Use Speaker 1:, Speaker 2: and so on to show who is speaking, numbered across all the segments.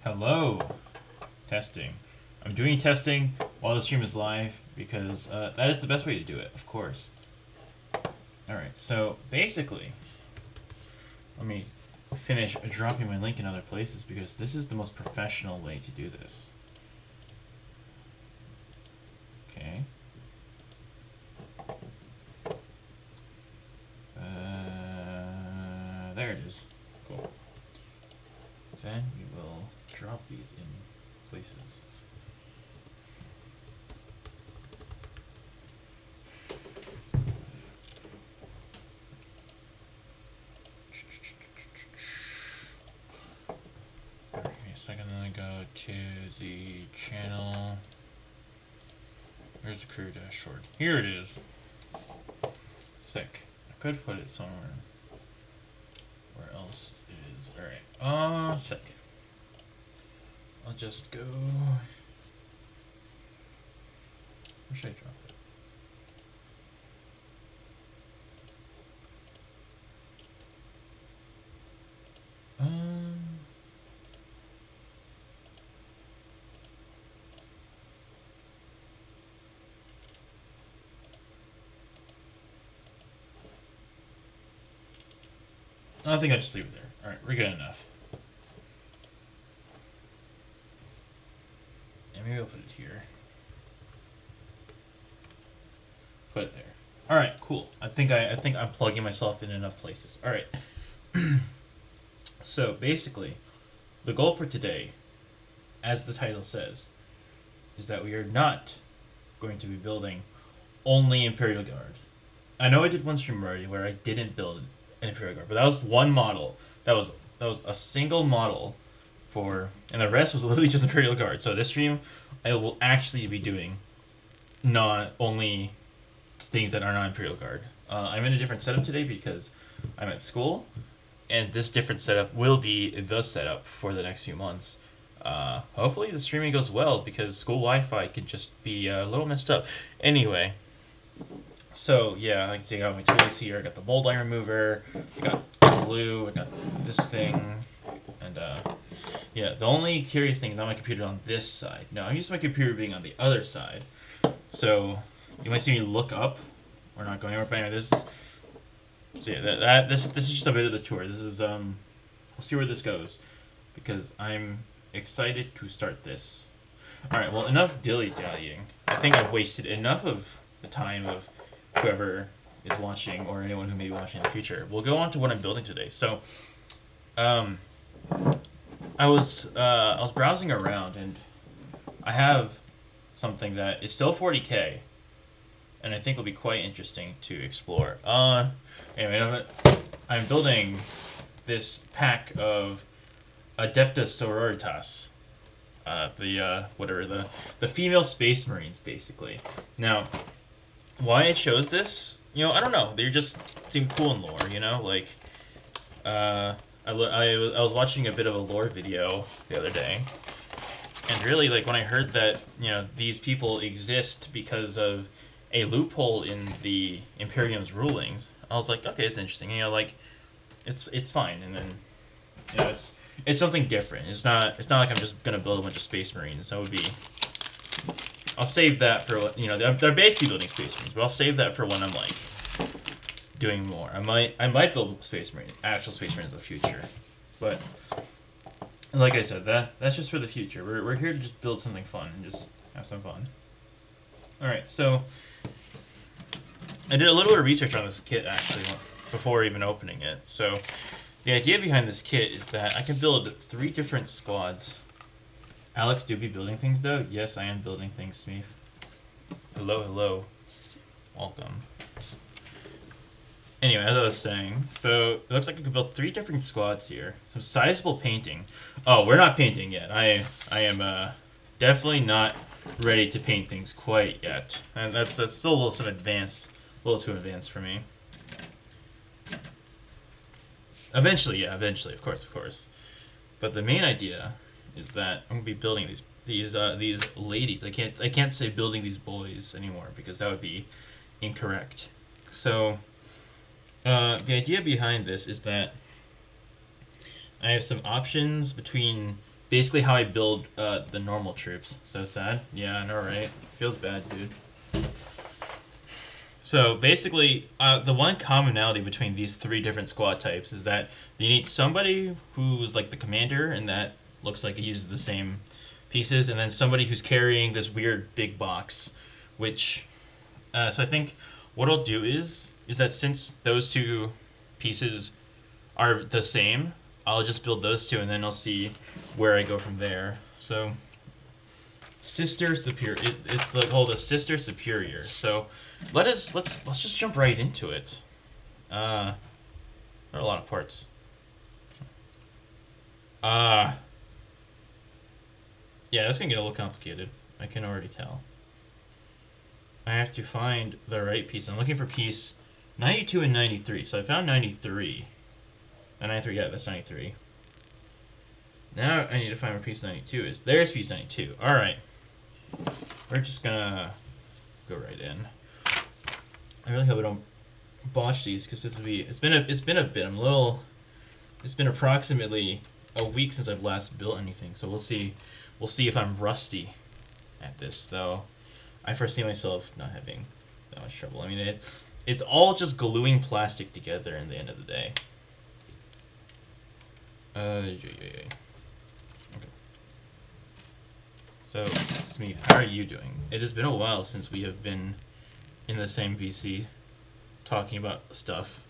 Speaker 1: Hello. Testing. I'm doing testing while the stream is live because that is the best way to do it, of course. Alright, so basically, let me finish dropping my link in other places because this is the most professional way to do this. Okay. There it is. Cool. Then we will drop these in places. Alright, a second, then I go to the channel. Where's the career dashboard? Here it is. Sick. I could put it somewhere. Where else is... Alright, sick. I'll just go... Where should I drop it? I think I'll just leave it there. Alright, we're good enough. And maybe I'll put it here. Put it there. Alright, cool. I think I'm plugging myself in enough places. Alright. So basically, the goal for today, as the title says, is that we are not going to be building only Imperial Guard. I know I did one stream already where I didn't build an Imperial Guard, but that was one model. That was a single model for, and the rest was literally just Imperial Guard. So this stream, I will actually be doing not only things that are not Imperial Guard. I'm in a different setup today because I'm at school, and this different setup will be the setup for the next few months. Hopefully the streaming goes well because school Wi-Fi could just be a little messed up. Anyway, so yeah, I got my tools here. I got the mold line remover. I got glue. I got this thing, and yeah. The only curious thing is not my computer on this side. No, I'm used to my computer being on the other side. So you might see me look up. We're not going anywhere. But anyway, this is. So yeah, this is just a bit of the tour. This is we'll see where this goes because I'm excited to start this. All right, well, enough dilly-dallying. I think I've wasted enough of the time of whoever is watching or anyone who may be watching in the future. We'll go on to what I'm building today. So, I was browsing around and I have something that is still 40K, and I think will be quite interesting to explore. Anyway, I'm building this pack of Adeptus Sororitas. The female space marines, basically. Now, why it shows this, I don't know. They just seem cool in lore, like, I was watching a bit of a lore video the other day, and really, like, when I heard that, these people exist because of a loophole in the Imperium's rulings, I was like, okay, it's interesting, like, it's fine, and then, it's something different. It's not like I'm just gonna build a bunch of Space Marines. That would be. I'll save that for they're basically building Space Marines, but I'll save that for when I'm like doing more. I might build actual Space Marines in the future, but like I said, that's just for the future. We're here to just build something fun and just have some fun. All right, so I did a little bit of research on this kit actually before even opening it. So. The idea behind this kit is that I can build 3 different squads. Alex, do be building things though? Yes, I am building things, Smeef. Hello, hello. Welcome. Anyway, as I was saying, so it looks like I can build 3 different squads here. Some sizable painting. Oh, we're not painting yet. I am definitely not ready to paint things quite yet. And that's still a little too advanced for me. Eventually, of course. But the main idea is that I'm gonna be building these ladies. I can't say building these boys anymore because that would be incorrect. So the idea behind this is that I have some options between basically how I build the normal troops. So sad. Yeah, I know, right? Feels bad, dude. So basically, the one commonality between these three different squad types is that you need somebody who's like the commander, and that looks like it uses the same pieces, and then somebody who's carrying this weird big box, which. So I think what I'll do is that since those two pieces are the same, I'll just build those two, and then I'll see where I go from there. So sister superior. It's called a sister superior. So let's just jump right into it. There are a lot of parts. Yeah, that's gonna get a little complicated. I can already tell. I have to find the right piece. I'm looking for piece 92 and 93. So I found 93. 93, yeah, that's 93. Now I need to find where piece 92 is. There's piece 92. Alright. We're just gonna go right in. I really hope I don't botch these because this would be it's been a bit. It's been approximately a week since I've last built anything, so we'll see if I'm rusty at this though. I foresee myself not having that much trouble. I mean it's all just gluing plastic together in the end of the day. Okay. So, Smeef, how are you doing? It has been a while since we have been in the same VC talking about stuff.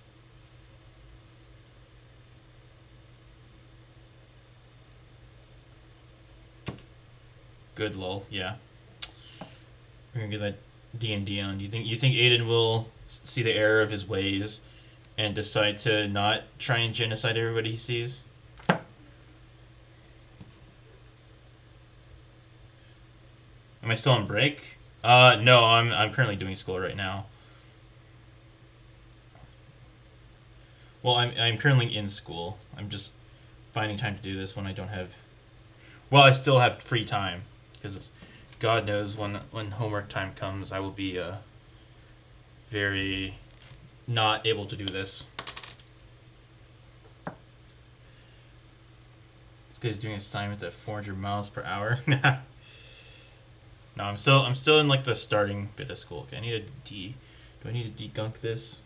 Speaker 1: Good lol, yeah. We're gonna get that D&D on. You think Aiden will see the error of his ways and decide to not try and genocide everybody he sees? Am I still on break? No, I'm currently doing school right now. Well, I'm currently in school. I'm just finding time to do this when I don't have. Well, I still have free time because God knows when homework time comes, I will be very not able to do this. This guy's doing assignments at 400 miles per hour. No, I'm still in like the starting bit of school. Okay, I need a D. Do I need to degunk this?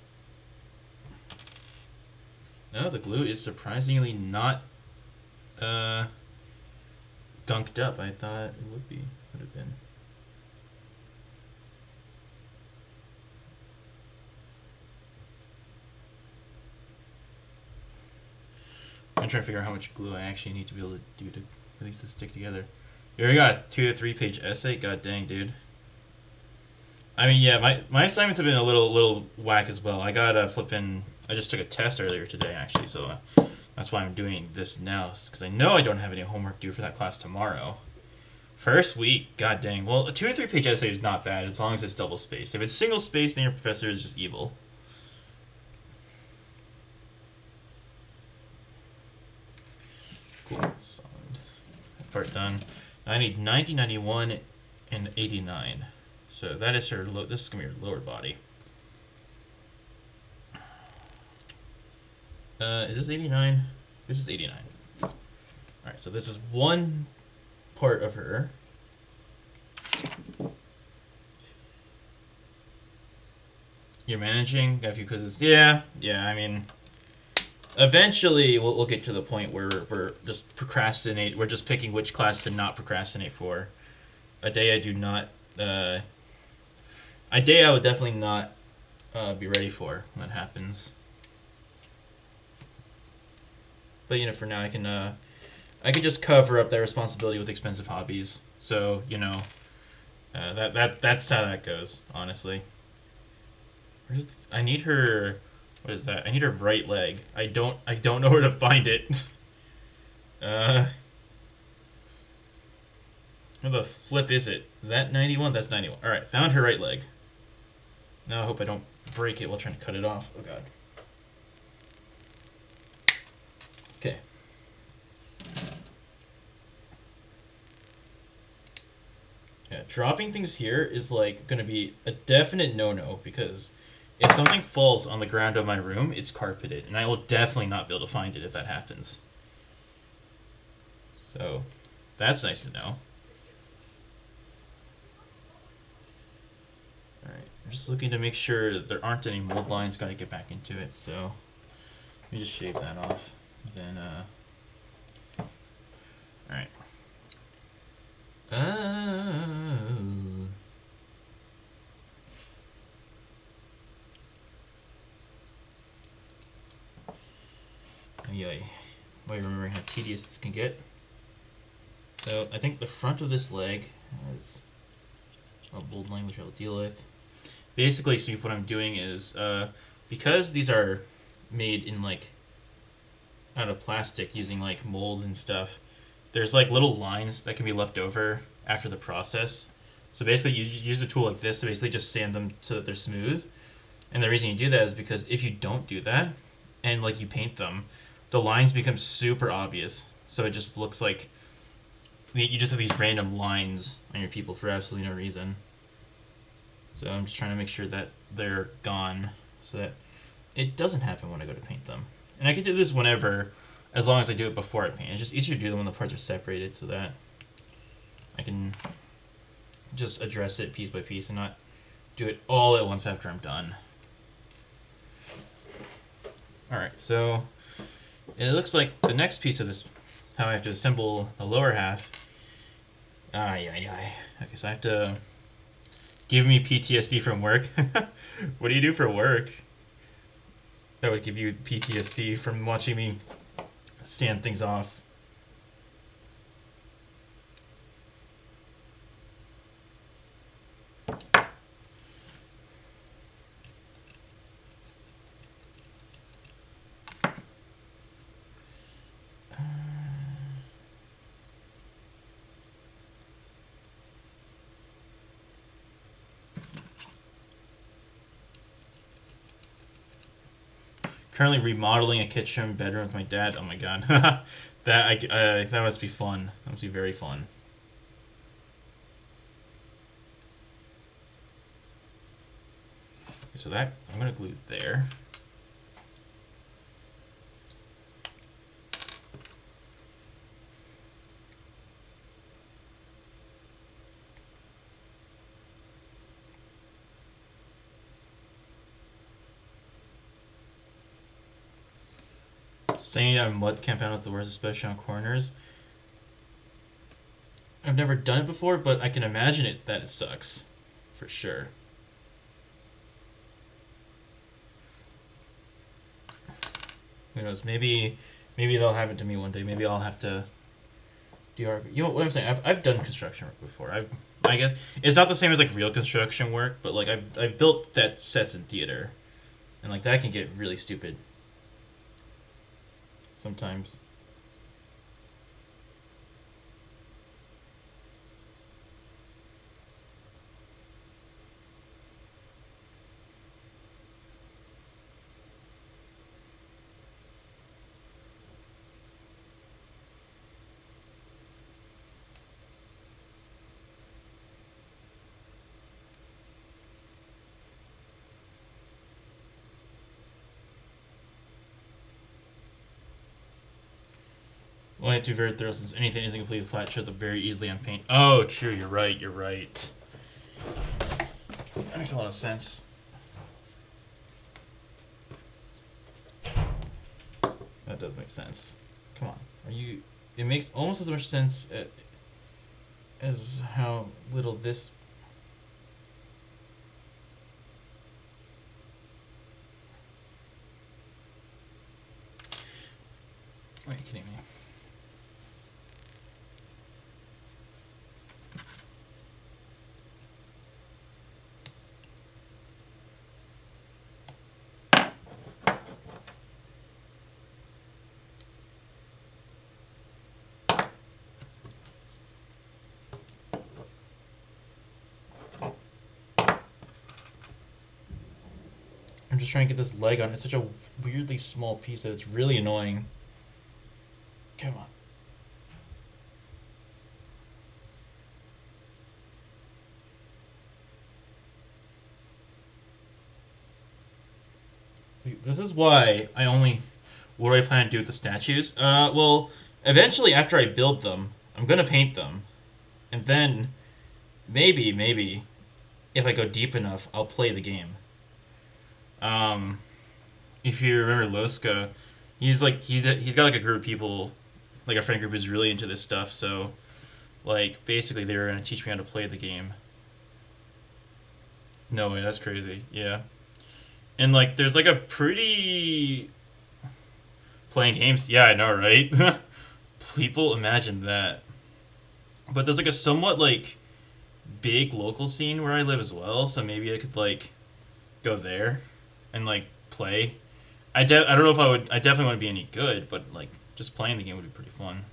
Speaker 1: No, the glue is surprisingly not gunked up. I thought it would have been. I'm trying to figure out how much glue I actually need to be able to do to at least to stick together. You already got a 2 to 3 page essay? God dang, dude. I mean, yeah, my assignments have been a little whack as well. I got a flippin'. I just took a test earlier today, actually, so that's why I'm doing this now, because I know I don't have any homework due for that class tomorrow. First week, god dang. Well, a 2 to 3 page essay is not bad as long as it's double spaced. If it's single spaced, then your professor is just evil. Cool. Solid. That part done. I need 90, 91, and 89. So that is her. This is gonna be her lower body. Is this 89? This is 89. All right. So this is one part of her. You're managing a few quizzes. Yeah. I mean, eventually we'll get to the point where we're just procrastinate. We're just picking which class to not procrastinate for. A day I do not. A day I would definitely not be ready for when that happens. But you know, for now I can just cover up that responsibility with expensive hobbies. So you know, that's how that goes. Honestly, I need her. What is that? I need her right leg. I don't know where to find it. Where the flip is it? Is that 91? That's 91. All right, found her right leg. Now I hope I don't break it while trying to cut it off. Oh god. Okay. Yeah, dropping things here is like gonna be a definite no-no because if something falls on the ground of my room, it's carpeted, and I will definitely not be able to find it if that happens. So That's nice to know. Alright, I'm just looking to make sure there aren't any mold lines. Gotta get back into it, so let me just shave that off. Then, alright. Yay. By remembering how tedious this can get. So I think the front of this leg has a bold line, which I'll deal with. Basically, Steve, what I'm doing is, because these are made in like out of plastic using like mold and stuff, there's like little lines that can be left over after the process. So basically, you use a tool like this to basically just sand them so that they're smooth. And the reason you do that is because if you don't do that and like you paint them, the lines become super obvious. So it just looks like you just have these random lines on your people for absolutely no reason. So I'm just trying to make sure that they're gone so that it doesn't happen when I go to paint them. And I can do this whenever, as long as I do it before I paint. It's just easier to do them when the parts are separated so that I can just address it piece by piece and not do it all at once after I'm done. Alright, so it looks like the next piece of this, how I have to assemble the lower half. Okay, so I have to give me PTSD from work. What do you do for work? That would give you PTSD from watching me sand things off. Currently remodeling a kitchen bedroom with my dad. Oh my god, that must be fun. That must be very fun. Okay, so that I'm gonna glue there. Sanding out a mud compound is the worst, especially on corners. I've never done it before, but I can imagine that it sucks, for sure. Who knows? Maybe they'll have it to me one day. Maybe I'll have to do you know what I'm saying? I've done construction work before. I guess it's not the same as like real construction work, but like I've built that sets in theater, and like that can get really stupid sometimes. Only have to be very thorough since anything isn't completely flat shows up very easily on paint. Oh, true. You're right. You're right. That makes a lot of sense. That does make sense. Come on. Are you... It makes almost as much sense as how little this... Are you kidding me? I'm just trying to get this leg on. It's such a weirdly small piece that it's really annoying. Come on. See, this is why what do I plan to do with the statues? Well, eventually after I build them, I'm gonna paint them, and then maybe if I go deep enough, I'll play the game. Um, if you remember Loska, he's got like a group of people, like a friend group who's really into this stuff. So like basically they were gonna teach me how to play the game. No way, that's crazy. Yeah, and like there's like a pretty playing games. Yeah, I know, right? People imagine that, but there's like a somewhat like big local scene where I live as well. So maybe I could like go there and like play. I don't know if I would. I definitely wouldn't be any good, but like just playing the game would be pretty fun.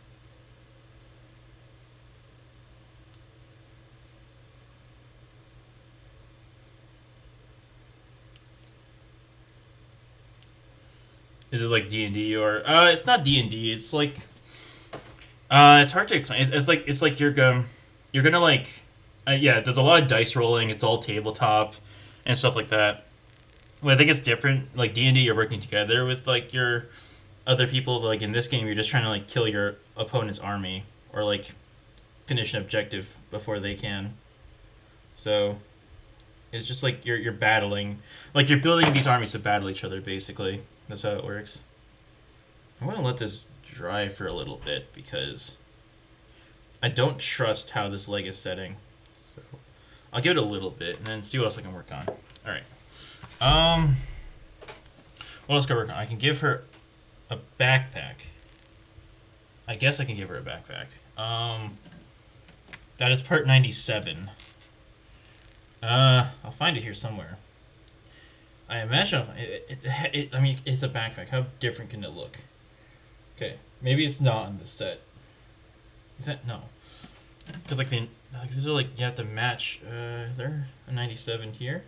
Speaker 1: Is it like D&D or it's not D&D. It's like it's hard to explain. It's like you're gonna like yeah. There's a lot of dice rolling. It's all tabletop and stuff like that. Well, I think it's different. Like D&D, you're working together with like your other people. But like in this game, you're just trying to like kill your opponent's army or like finish an objective before they can. So it's just like you're battling, like you're building these armies to battle each other. Basically, that's how it works. I want to let this dry for a little bit because I don't trust how this leg is setting. So I'll give it a little bit and then see what else I can work on. All right. What else can I work on? I can give her a backpack. I guess I can give her a backpack. That is part 97. I'll find it here somewhere. I imagine I mean, it's a backpack. How different can it look? Okay, maybe it's not on the set. Is that no? Because like these are like you have to match. Is there a 97 here?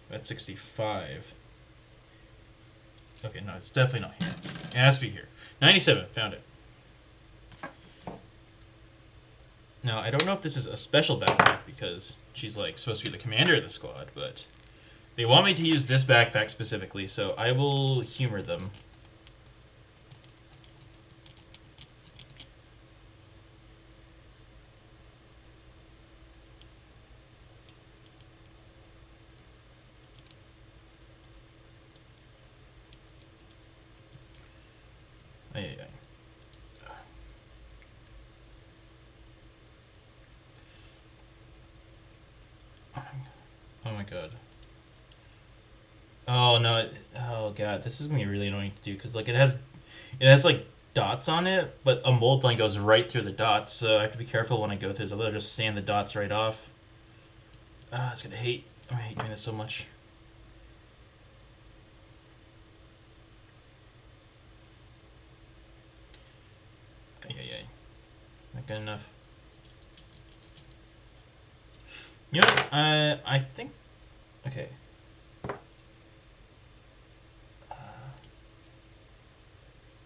Speaker 1: That's 65. Okay, no, it's definitely not here. It has to be here. 97, found it. Now, I don't know if this is a special backpack because she's like supposed to be the commander of the squad, but they want me to use this backpack specifically, so I will humor them. Ay, ay, ay. Oh my god. Oh no! Oh god, this is gonna be really annoying to do because like it has like dots on it, but a mold line goes right through the dots, so I have to be careful when I go through. So I'll just sand the dots right off. Ah, it's gonna hate. I hate doing this so much. Ay, ay, ay. Not good enough. You know, I think. Okay.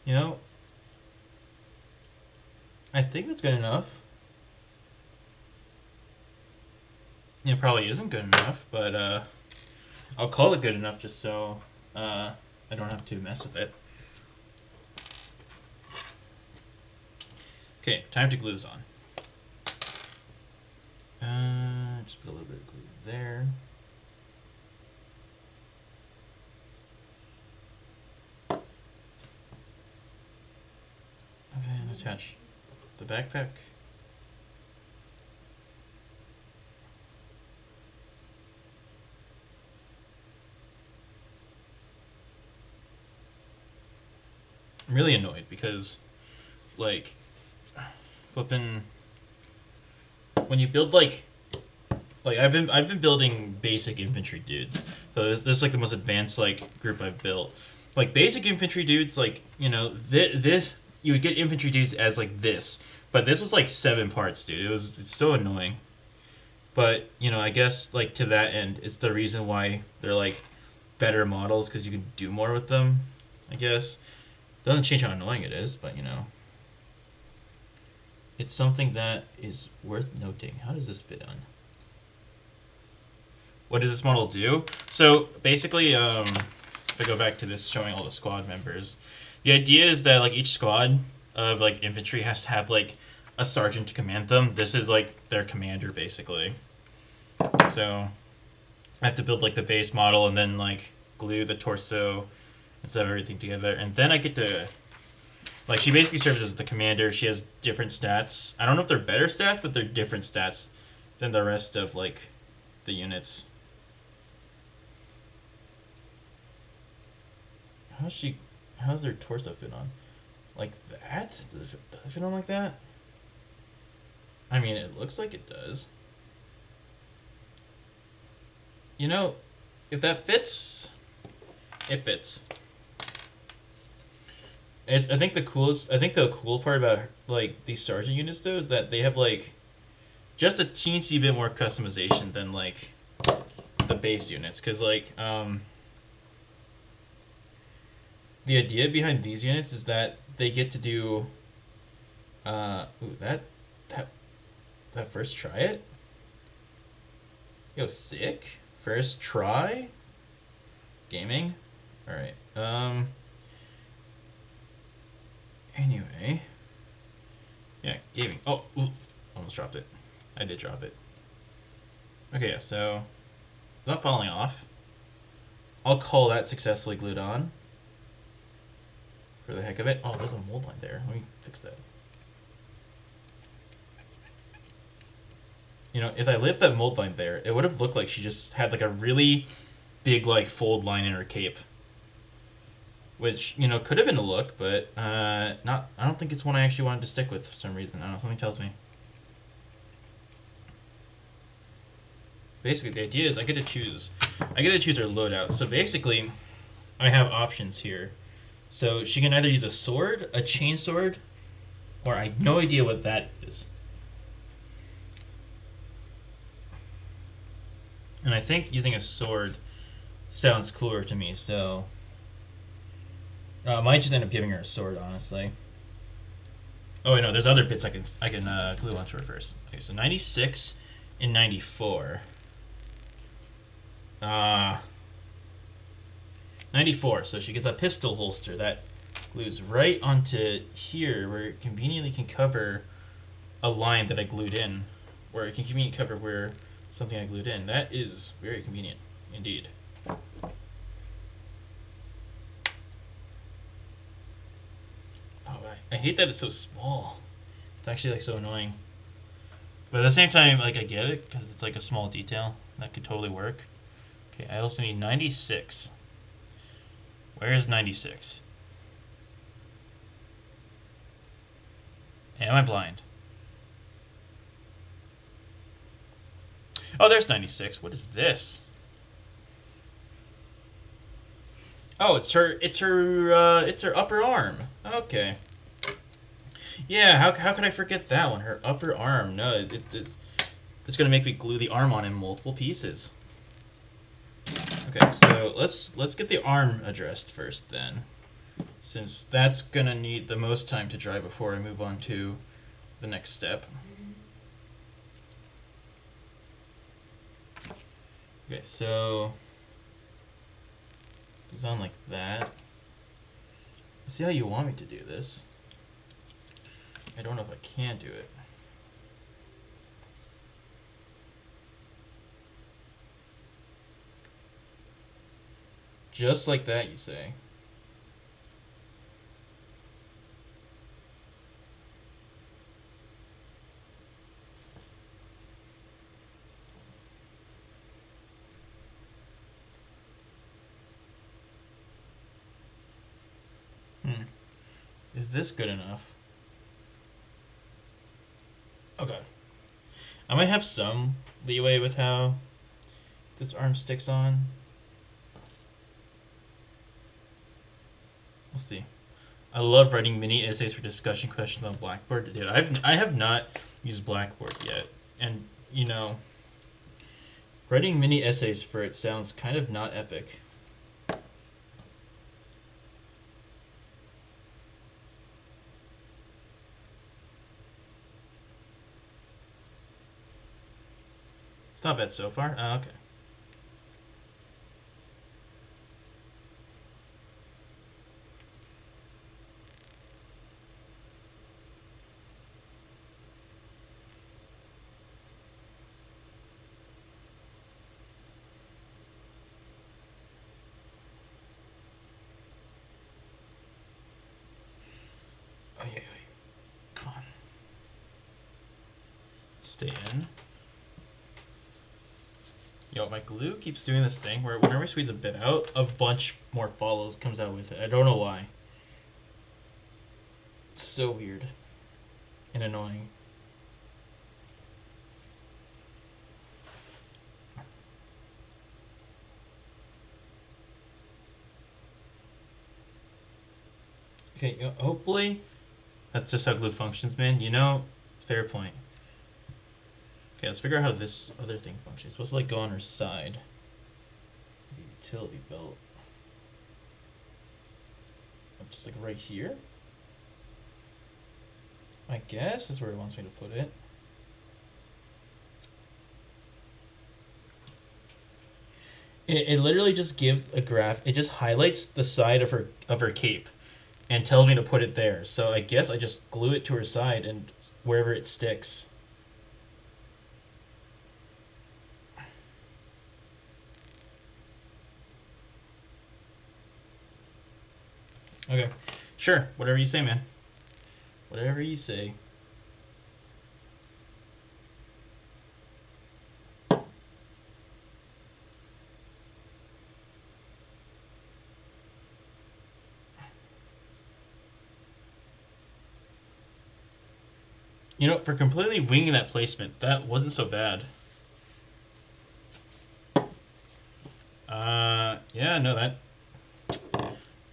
Speaker 1: You know, I think that's good enough. It probably isn't good enough, but I'll call it good enough just so I don't have to mess with it. Okay, time to glue this on. Just put a little bit of glue there. And then attach the backpack. I'm really annoyed because, like, flipping when you build like I've been building basic infantry dudes. So this is like the most advanced like group I've built. Like basic infantry dudes, like you know this you would get infantry dudes as like this, but this was like 7 parts, dude. It's so annoying. But you know I guess like to that end, it's the reason why they're like better models because you can do more with them. I guess doesn't change how annoying it is, but you know. It's something that is worth noting. How does this fit on? What does this model do? So basically, if I go back to this showing all the squad members, the idea is that like each squad of like infantry has to have like a sergeant to command them. This is like their commander basically. So I have to build like the base model and then like glue the torso and stuff everything together, and then I get to like she basically serves as the commander. She has different stats. I don't know if they're better stats, but they're different stats than the rest of like the units. How's she? How's their torso fit on? Like that? Does it fit on like that? I mean, it looks like it does. You know, if that fits, it fits. I think the coolest. I think the cool part about like these sergeant units though is that they have like just a teensy bit more customization than like the base units, because like the idea behind these units is that they get to do ooh, that that first try it. Yo, sick. First try. Gaming. All right. Anyway. Yeah, gaming. Oh, ooh, almost dropped it. I did drop it. Okay, yeah. So, not falling off. I'll call that successfully glued on. For the heck of it. Oh, there's a mold line there. Let me fix that. You know, if I left that mold line there, it would have looked like she just had like a really big like fold line in her cape. Which, you know, could have been a look, but not. I don't think it's one I actually wanted to stick with for some reason. I don't know, something tells me. Basically, the idea is I get to choose. I get to choose her loadout. So basically, I have options here. So she can either use a sword, a chain sword, or I have no idea what that is. And I think using a sword sounds cooler to me, so I might just end up giving her a sword, honestly. Oh wait, no, there's other bits I can glue onto her first. Okay, so 96 and 94. 94. So she gets a pistol holster that glues right onto here, where it conveniently can cover a line that I glued in, where it can conveniently cover where something I glued in. That is very convenient, indeed. Oh, I hate that it's so small. It's actually like so annoying. But at the same time, like I get it because it's like a small detail that could totally work. Okay, I also need 96. Where is 96? Am I blind? Oh, there's 96. What is this? Oh, it's her upper arm. Okay. Yeah, how could I forget that one? Her upper arm. No, it's gonna make me glue the arm on in multiple pieces. Okay, so let's get the arm addressed first then, since that's gonna need the most time to dry before I move on to the next step. Okay, so it's on like that. See how you want me to do this. I don't know if I can do it. Just like that, you say? Is this good enough? Okay. I might have some leeway with how this arm sticks on. We'll see. I love writing mini essays for discussion questions on Blackboard. Dude, I have not used Blackboard yet, and you know, writing mini essays for it sounds kind of not epic. It's not bad so far. Oh, okay. stay in. Yo, my glue keeps doing this thing where whenever I squeeze a bit out, a bunch more follows comes out with it. I don't know why. It's so weird and annoying. Okay, hopefully that's just how glue functions, man. You know, fair point. Okay, let's figure out how this other thing functions. It's supposed to like go on her side. The utility belt. Just like right here. I guess that's where it wants me to put it. It literally just gives a graph. It just highlights the side of her cape and tells me to put it there. So I guess I just glue it to her side and wherever it sticks. Okay. Sure. Whatever you say, man. Whatever you say. You know, for completely winging that placement, that wasn't so bad. Yeah, no, that...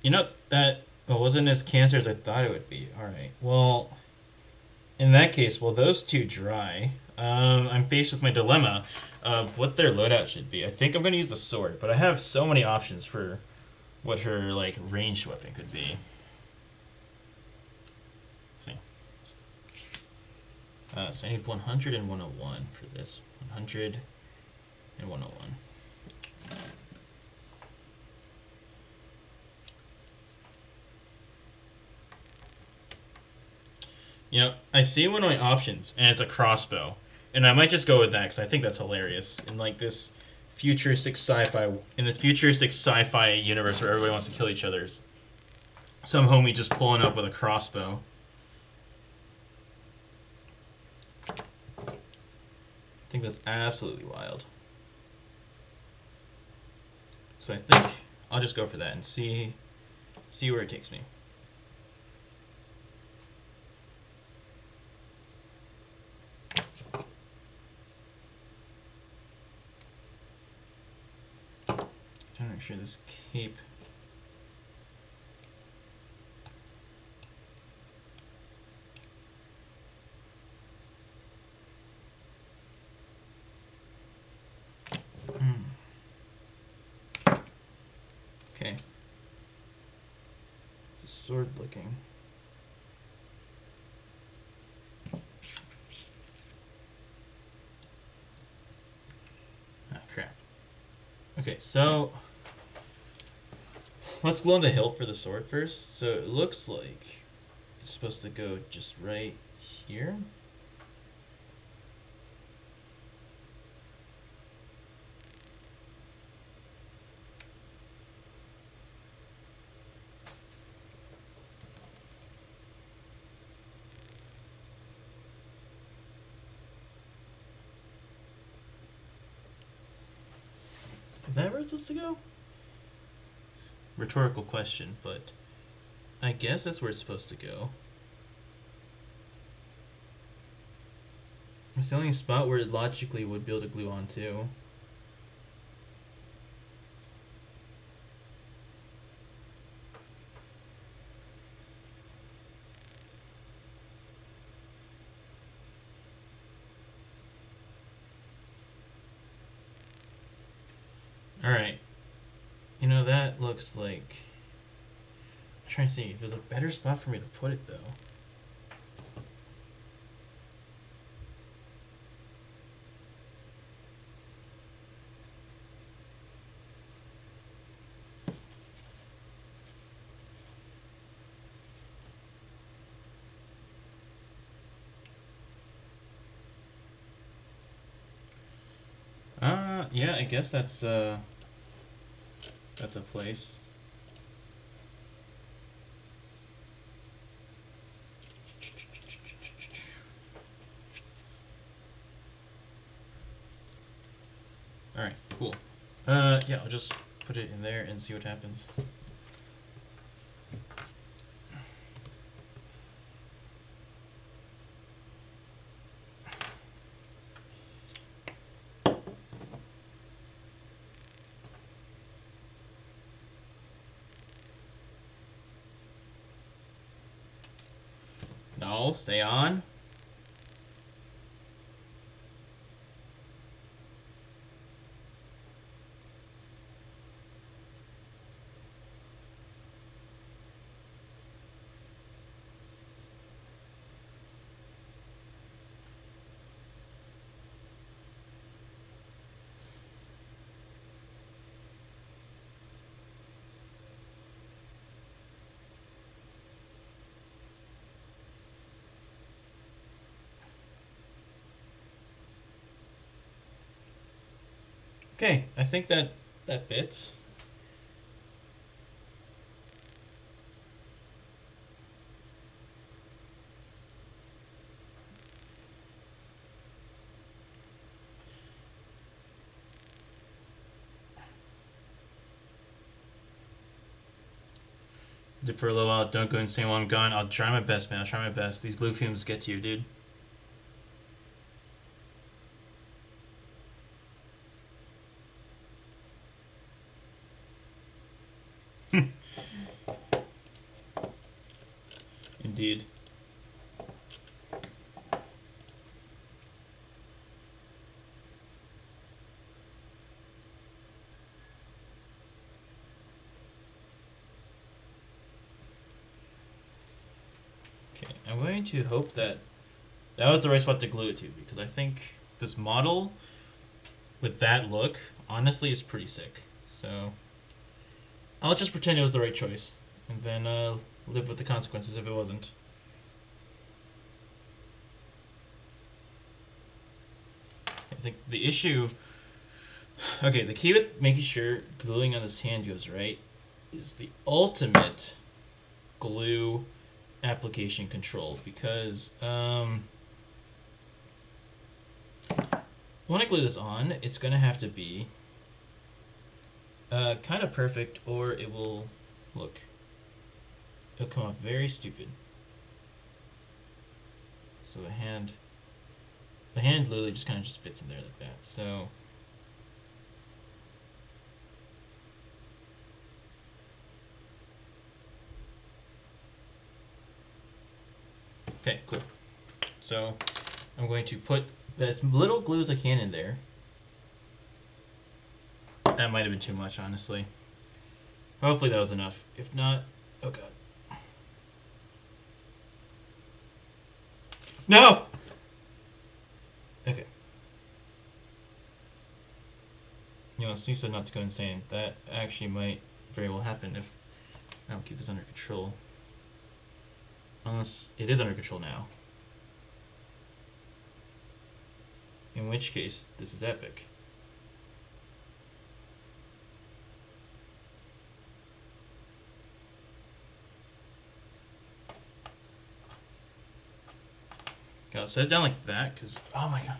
Speaker 1: You know, that wasn't as cancer as I thought it would be. Alright, well... In that case, well, those two dry. I'm faced with my dilemma of what their loadout should be. I think I'm going to use the sword, but I have so many options for what her, like, ranged weapon could be. Let's see. So I need 100 and 101 for this. 100 and 101. You know, I see one of my options, and it's a crossbow. And I might just go with that, because I think that's hilarious. In, like, this futuristic sci-fi... In the futuristic sci-fi universe where everybody wants to kill each other, some homie just pulling up with a crossbow. I think that's absolutely wild. So I think I'll just go for that and see where it takes me. Trying to make sure this cape... Okay. It's sword looking. Ah, crap. Okay, so let's glow on the hilt for the sword first. So it looks like it's supposed to go just right here. Is that where it's supposed to go? Rhetorical question, but I guess that's where it's supposed to go. It's the only spot where it logically would be able to glue on to. Alright. You know, that looks like... I'm trying to see if there's a better spot for me to put it, though. Yeah, I guess that's a place. Alright, cool. Yeah, I'll just put it in there and see what happens. No, stay on. Okay, I think that fits. For a little while, don't go insane while I'm gone. I'll try my best, man. I'll try my best. These glue fumes get to you, dude. Indeed. Okay, I'm going to hope that was the right spot to glue it to, because I think this model with that look honestly is pretty sick. So I'll just pretend it was the right choice, and then live with the consequences if it wasn't. I think the issue... Okay, the key with making sure gluing on this hand goes right is the ultimate glue application control, because when I glue this on, it's going to have to be kind of perfect, or it will look... It'll come off very stupid. So the hand literally just kind of just fits in there like that. So okay, cool. So I'm going to put as little glue as I can in there. That might have been too much, honestly. Hopefully that was enough. If not, oh god. No! Okay. You know, Steve said not to go insane. That actually might very well happen if I don't keep this under control. Unless it is under control now. In which case, this is epic. Okay, I'll set it down like that, because... Oh my god.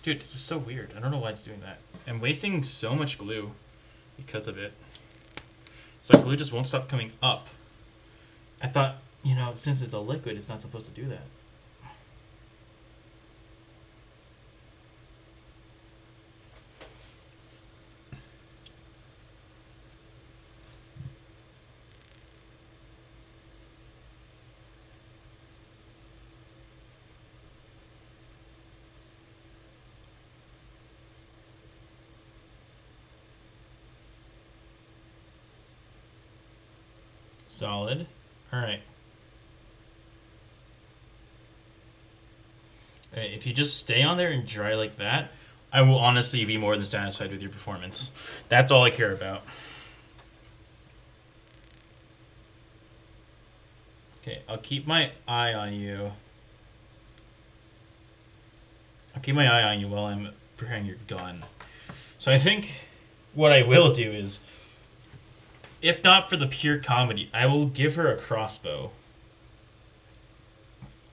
Speaker 1: Dude, this is so weird. I don't know why it's doing that. I'm wasting so much glue because of it. So glue just won't stop coming up. I thought, you know, since it's a liquid, it's not supposed to do that. Solid. Alright. Alright, if you just stay on there and dry like that, I will honestly be more than satisfied with your performance. That's all I care about. Okay, I'll keep my eye on you. I'll keep my eye on you while I'm preparing your gun. So I think what I will do is, if not for the pure comedy, I will give her a crossbow.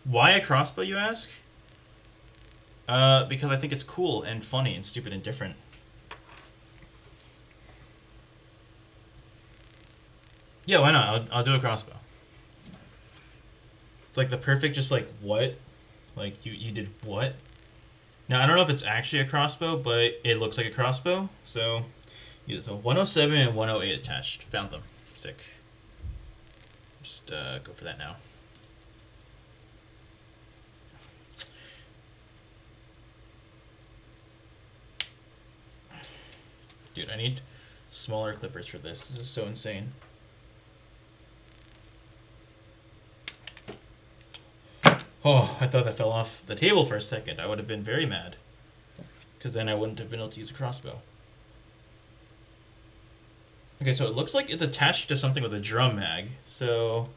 Speaker 1: Why a crossbow, you ask? Because I think it's cool and funny and stupid and different. Yeah, why not? I'll do a crossbow. It's like the perfect, just like what? Like you did what? Now I don't know if it's actually a crossbow, but it looks like a crossbow. So, yeah, so 107 and 108 attached. Found them. Sick. Just go for that now. Dude, I need smaller clippers for this. This is so insane. Oh, I thought that fell off the table for a second. I would have been very mad. Because then I wouldn't have been able to use a crossbow. Okay, so it looks like it's attached to something with a drum mag. So,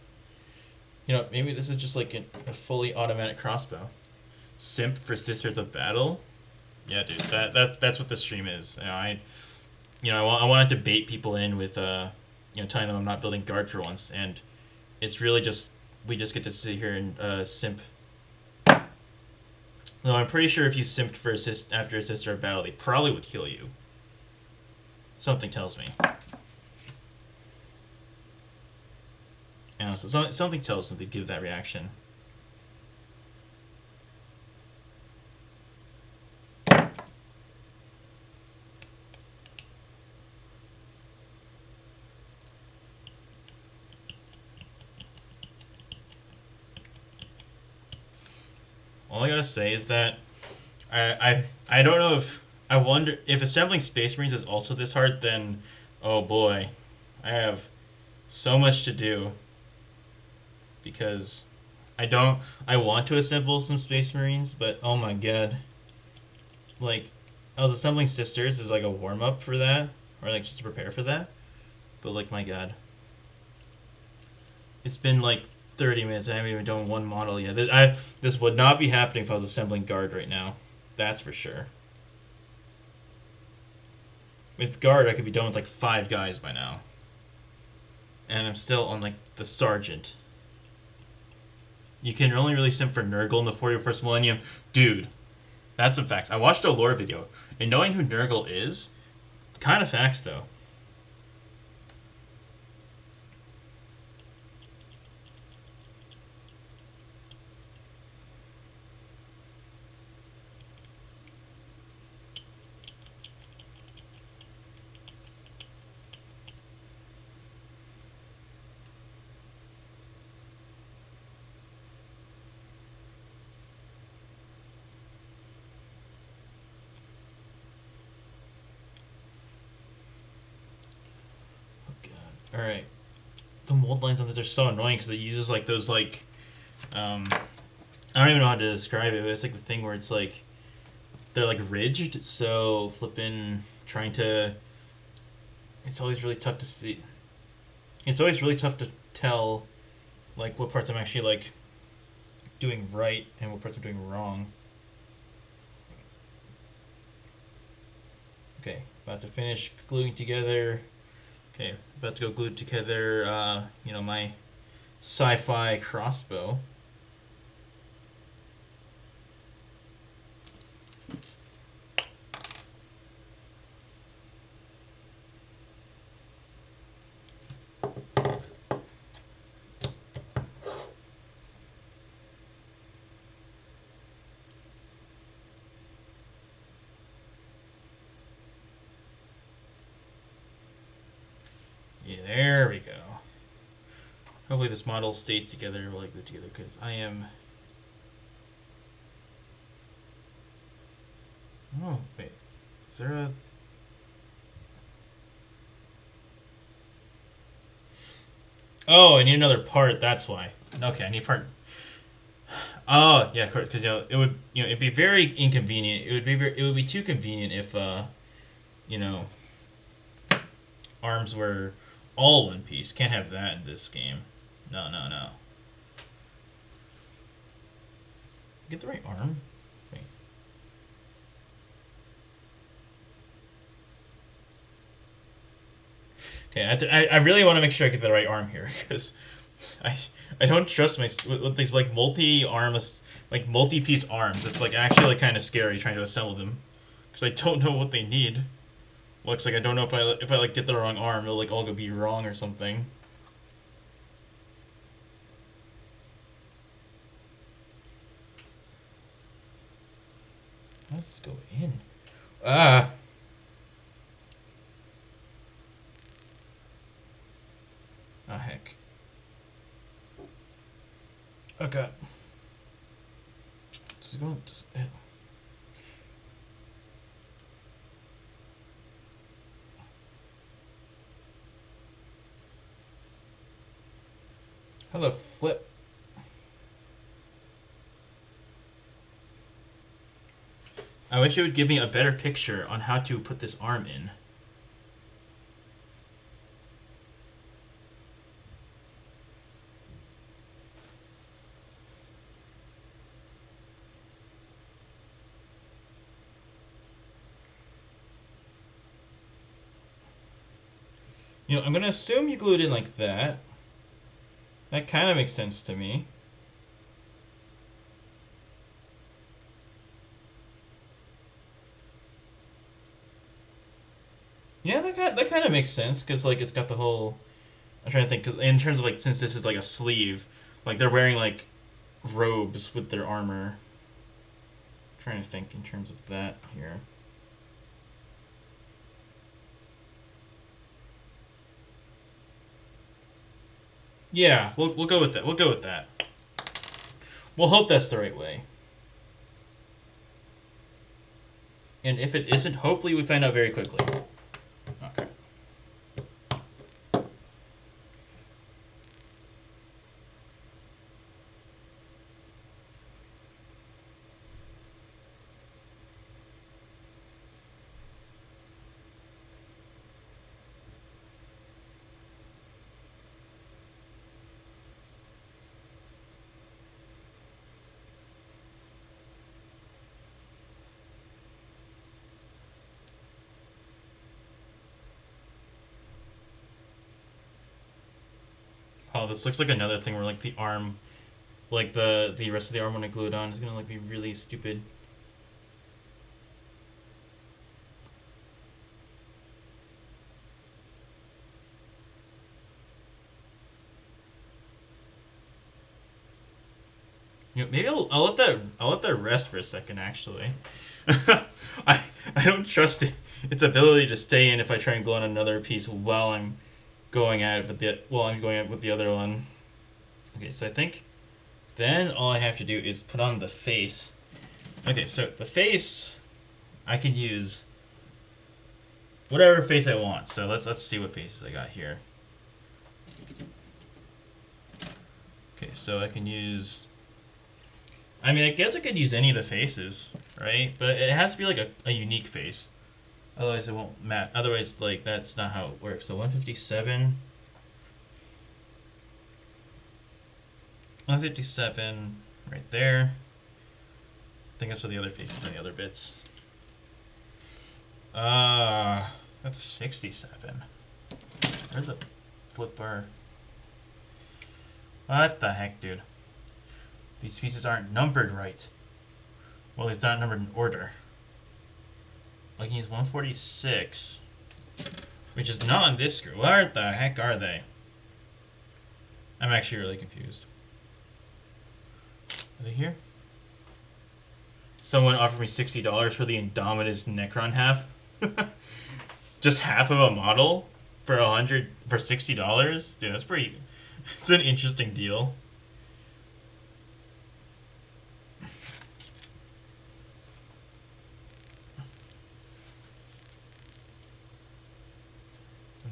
Speaker 1: maybe this is just like a fully automatic crossbow. Simp for Sisters of Battle. Yeah, dude, that's what this stream is. I wanted to bait people in with telling them I'm not building guard for once, and it's really just we just get to sit here and simp. Though I'm pretty sure if you simped for after a Sister of Battle, they probably would kill you. Something tells me. So something tells them they'd give that reaction. All I gotta say is that I don't know if I wonder if assembling Space Marines is also this hard. Then, oh boy, I have so much to do because I want to assemble some Space Marines, but oh my god, like I was assembling Sisters as like a warm up for that, or like just to prepare for that. But like my god, it's been like 30 minutes. I haven't even done one model yet. This would not be happening if I was assembling guard right now. That's for sure. With guard, I could be done with like 5 guys by now. And I'm still on like the sergeant. You can only really simp for Nurgle in the 41st Millennium. Dude, that's some facts. I watched a lore video, and knowing who Nurgle is, kind of facts though. Alright. The mold lines on this are so annoying because it uses like those like I don't even know how to describe it, but it's like the thing where it's like they're like ridged, so flipping trying to it's always really tough to see. It's always really tough to tell like what parts I'm actually like doing right and what parts I'm doing wrong. Okay, about to finish gluing together. Okay, about to go glue together, my sci-fi crossbow. Yeah, there we go. Hopefully this model stays together while I glue together, because I am... Oh, wait. Is there a... Oh, I need another part, that's why. Okay, I need part... Oh, yeah, of course, because, it'd be very inconvenient. It would be too convenient if, arms were all one piece. Can't have that in this game. No, no, no. Get the right arm? Wait. Okay, I really want to make sure I get the right arm here, because I don't trust with these like multi-piece arms. It's like actually like kind of scary trying to assemble them, because I don't know what they need. Looks like I don't know if I like get the wrong arm, it'll like all go be wrong or something. does this go in? Ah. Oh, heck. Okay. This is going to... How the flip? I wish it would give me a better picture on how to put this arm in. You know, I'm going to assume you glued in like that. That kind of makes sense to me. Yeah, that kind of makes sense, because, like, it's got the whole... I'm trying to think, 'cause in terms of, like, since this is, like, a sleeve, like, they're wearing, like, robes with their armor. I'm trying to think in terms of that here. Yeah, we'll go with that. We'll go with that. We'll hope that's the right way. And if it isn't, hopefully we find out very quickly. Okay. Oh, this looks like another thing where, like, the arm, like, the rest of the arm when I glue it on is gonna, like, be really stupid. You know, maybe I'll let that rest for a second. Actually, I I don't trust its ability to stay in if I try and glue on another piece while I'm going at it with the other one. Okay, so I think then all I have to do is put on the face. Okay, so the face I can use whatever face I want. So let's see what faces I got here. Okay, so I can use. I mean, I guess I could use any of the faces, right? But it has to be like a unique face. Otherwise, it won't match. Otherwise, like, that's not how it works. So 157. 157 right there. I think that's for the other faces and the other bits. That's 67. Where's the flip bar? What the heck, dude? These pieces aren't numbered right. Well, it's not numbered in order. I can use 146, which is not on this screw. Where the heck are they? I'm actually really confused. Are they here? Someone offered me $60 for the Indominus Necron half. Just half of a model for $60. Dude, that's pretty. It's an interesting deal.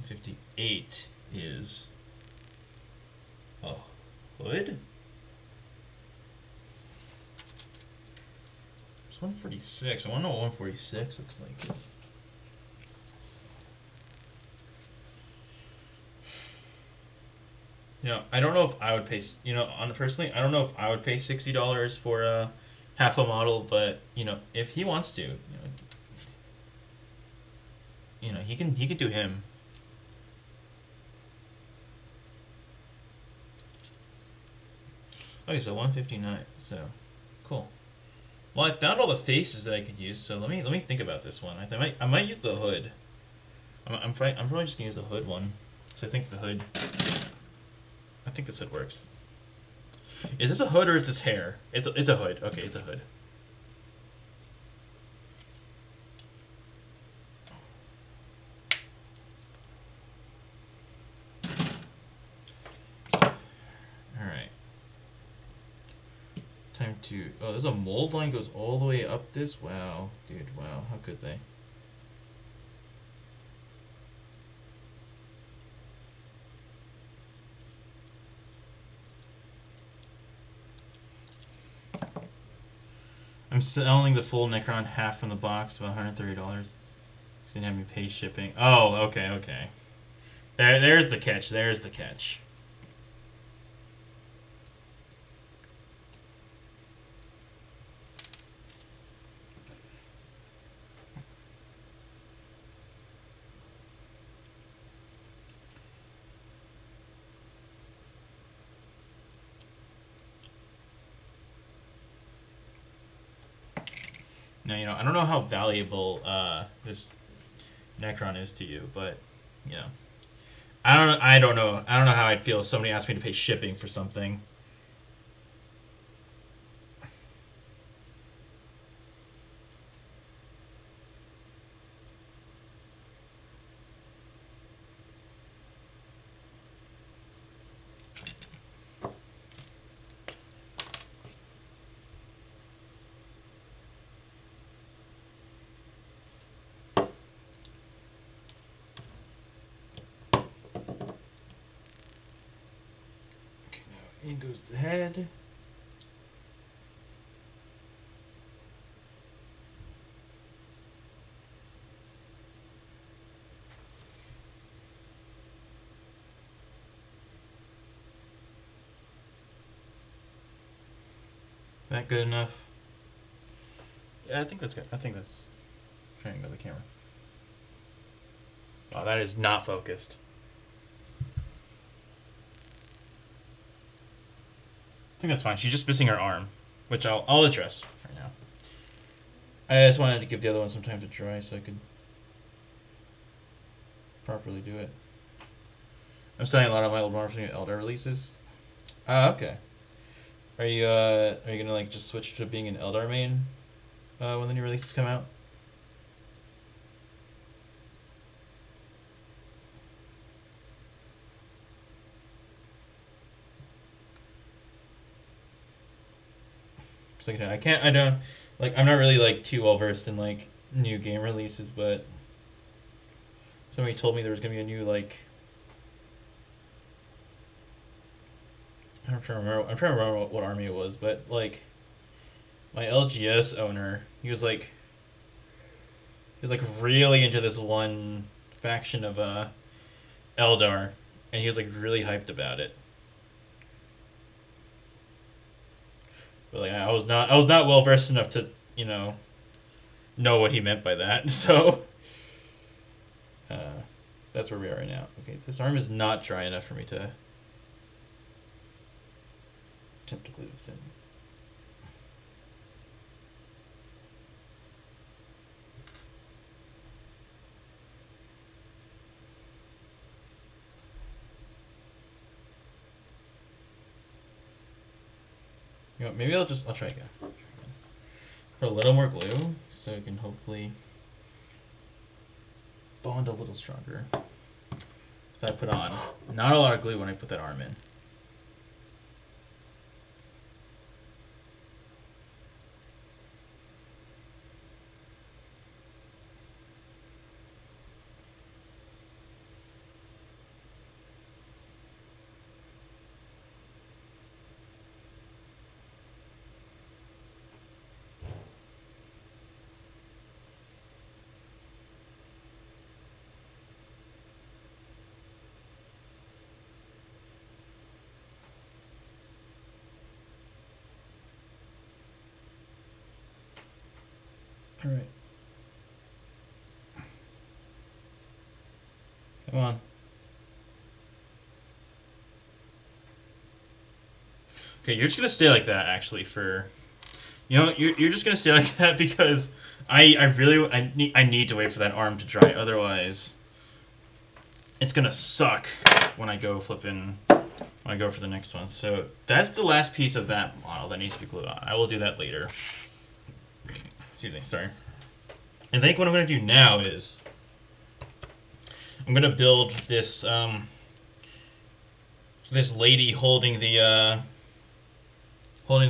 Speaker 1: $158 is a hood. It's 146. I want to know what 146 looks like. You know, I don't know if I would pay. You know, personally, I don't know if I would pay $60 for a half a model, but you know, if he wants to, he can do him. Okay, so 159. So, cool. Well, I found all the faces that I could use. So let me think about this one. I might use the hood. I'm probably just gonna use the hood one. So I think the hood. I think this hood works. Is this a hood or is this hair? It's a hood. Okay, it's a hood. Oh, there's a mold line goes all the way up this? Wow, dude, wow. How could they? I'm selling the full Necron half from the box, about $130. Because they didn't have me pay shipping. Oh, okay, okay. There's the catch. There's the catch. Now, I don't know how valuable this Necron is to you, but I don't know. I don't know how I'd feel if somebody asked me to pay shipping for something. Okay, now in goes the head. Is that good enough? Yeah, I think that's good. I think that's trying to go the camera. Wow, that is not focused. I think that's fine. She's just missing her arm, which I'll address right now. I just wanted to give the other one some time to dry so I could properly do it. I'm selling a lot of my old Warhammer from Eldar releases. Ah, okay. Are you gonna like just switch to being an Eldar main when the new releases come out? Like, I don't, like, I'm not really, like, too well versed in, like, new game releases, but somebody told me there was going to be a new, like, I'm trying to remember what army it was, but, like, my LGS owner, he was, like, really into this one faction of, Eldar, and he was, like, really hyped about it. But, like, I was not well versed enough to, know what he meant by that, so that's where we are right now. Okay, this arm is not dry enough for me to attempt to glue this in. Maybe I'll try again. Put a little more glue so it can hopefully bond a little stronger. So I put on not a lot of glue when I put that arm in. All right. Come on. Okay, you're just gonna stay like that actually for, you're just gonna stay like that because I need to wait for that arm to dry. Otherwise, it's gonna suck when I go for the next one. So that's the last piece of that model that needs to be glued on. I will do that later. Excuse me, sorry. I think what I'm going to do now is I'm going to build this this lady holding the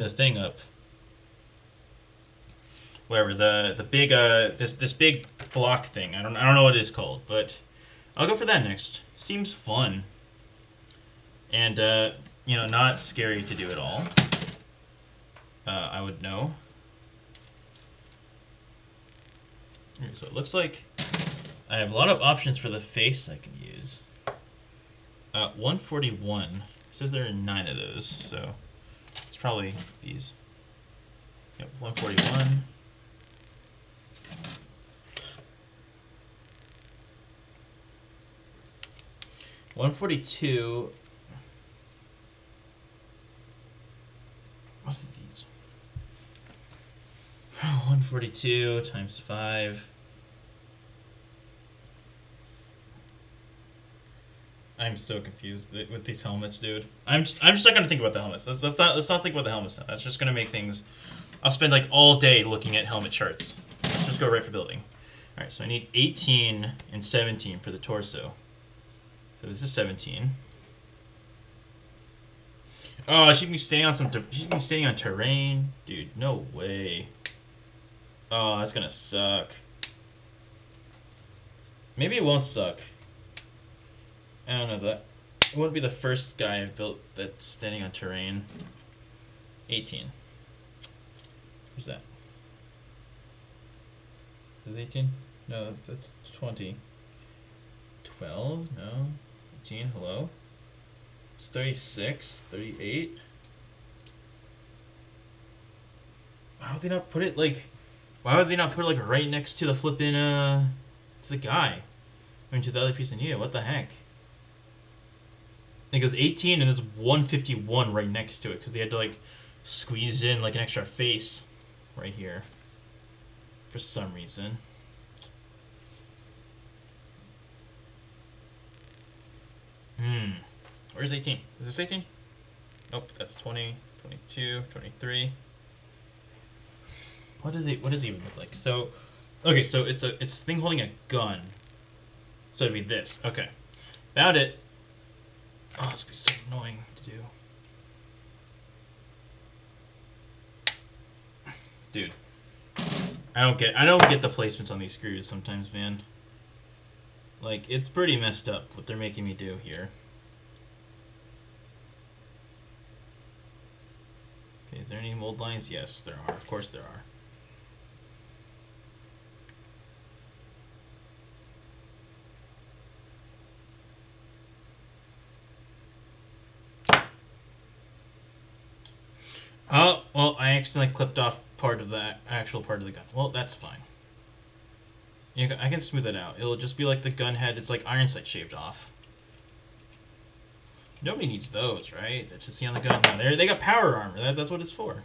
Speaker 1: thing up. whatever the big this big block thing. I don't know what it is called, but I'll go for that next. Seems fun, and you know, not scary to do at all. I would know. Okay, so it looks like I have a lot of options for the face I can use. 141. It says there are 9 of those, so it's probably these. Yep, 141. $142. What's these? 142 times 5. I'm so confused with these helmets, dude. I'm just not gonna think about the helmets. Let's not think about the helmets now. That's just gonna make things. I'll spend like all day looking at helmet charts. Let's just go right for building. All right, so I need 18 and 17 for the torso. So this is 17. Oh, she can be standing on she can be standing on terrain, dude. No way. Oh, that's gonna suck. Maybe it won't suck. I don't know that. It wouldn't be the first guy I've built that's standing on terrain. 18. Who's that? Is it 18? No, that's 20. 12? No. 18, hello? It's 36, 38. Why would they not put it like... Why would they not put it like right next to the flippin', to the guy? I mean, to the other piece of Neo, what the heck? It goes 18 and there's 151 right next to it because they had to like squeeze in like an extra face right here for some reason. Where's 18? Is this 18? Nope, that's 20, 22, 23. What does it even look like? So, okay, so it's a thing holding a gun. So it'd be this. Okay, found it. Oh, it's gonna be so annoying to do. Dude, I don't get the placements on these screws sometimes, man. Like, it's pretty messed up what they're making me do here. Okay, is there any mold lines? Yes, there are. Of course there are. Oh, well, I accidentally clipped off part of the actual part of the gun. Well, that's fine. I can smooth it out. It'll just be like the gun head. It's like iron sight shaved off. Nobody needs those, right? That's just see on the gun. No, they got power armor. That's what it's for.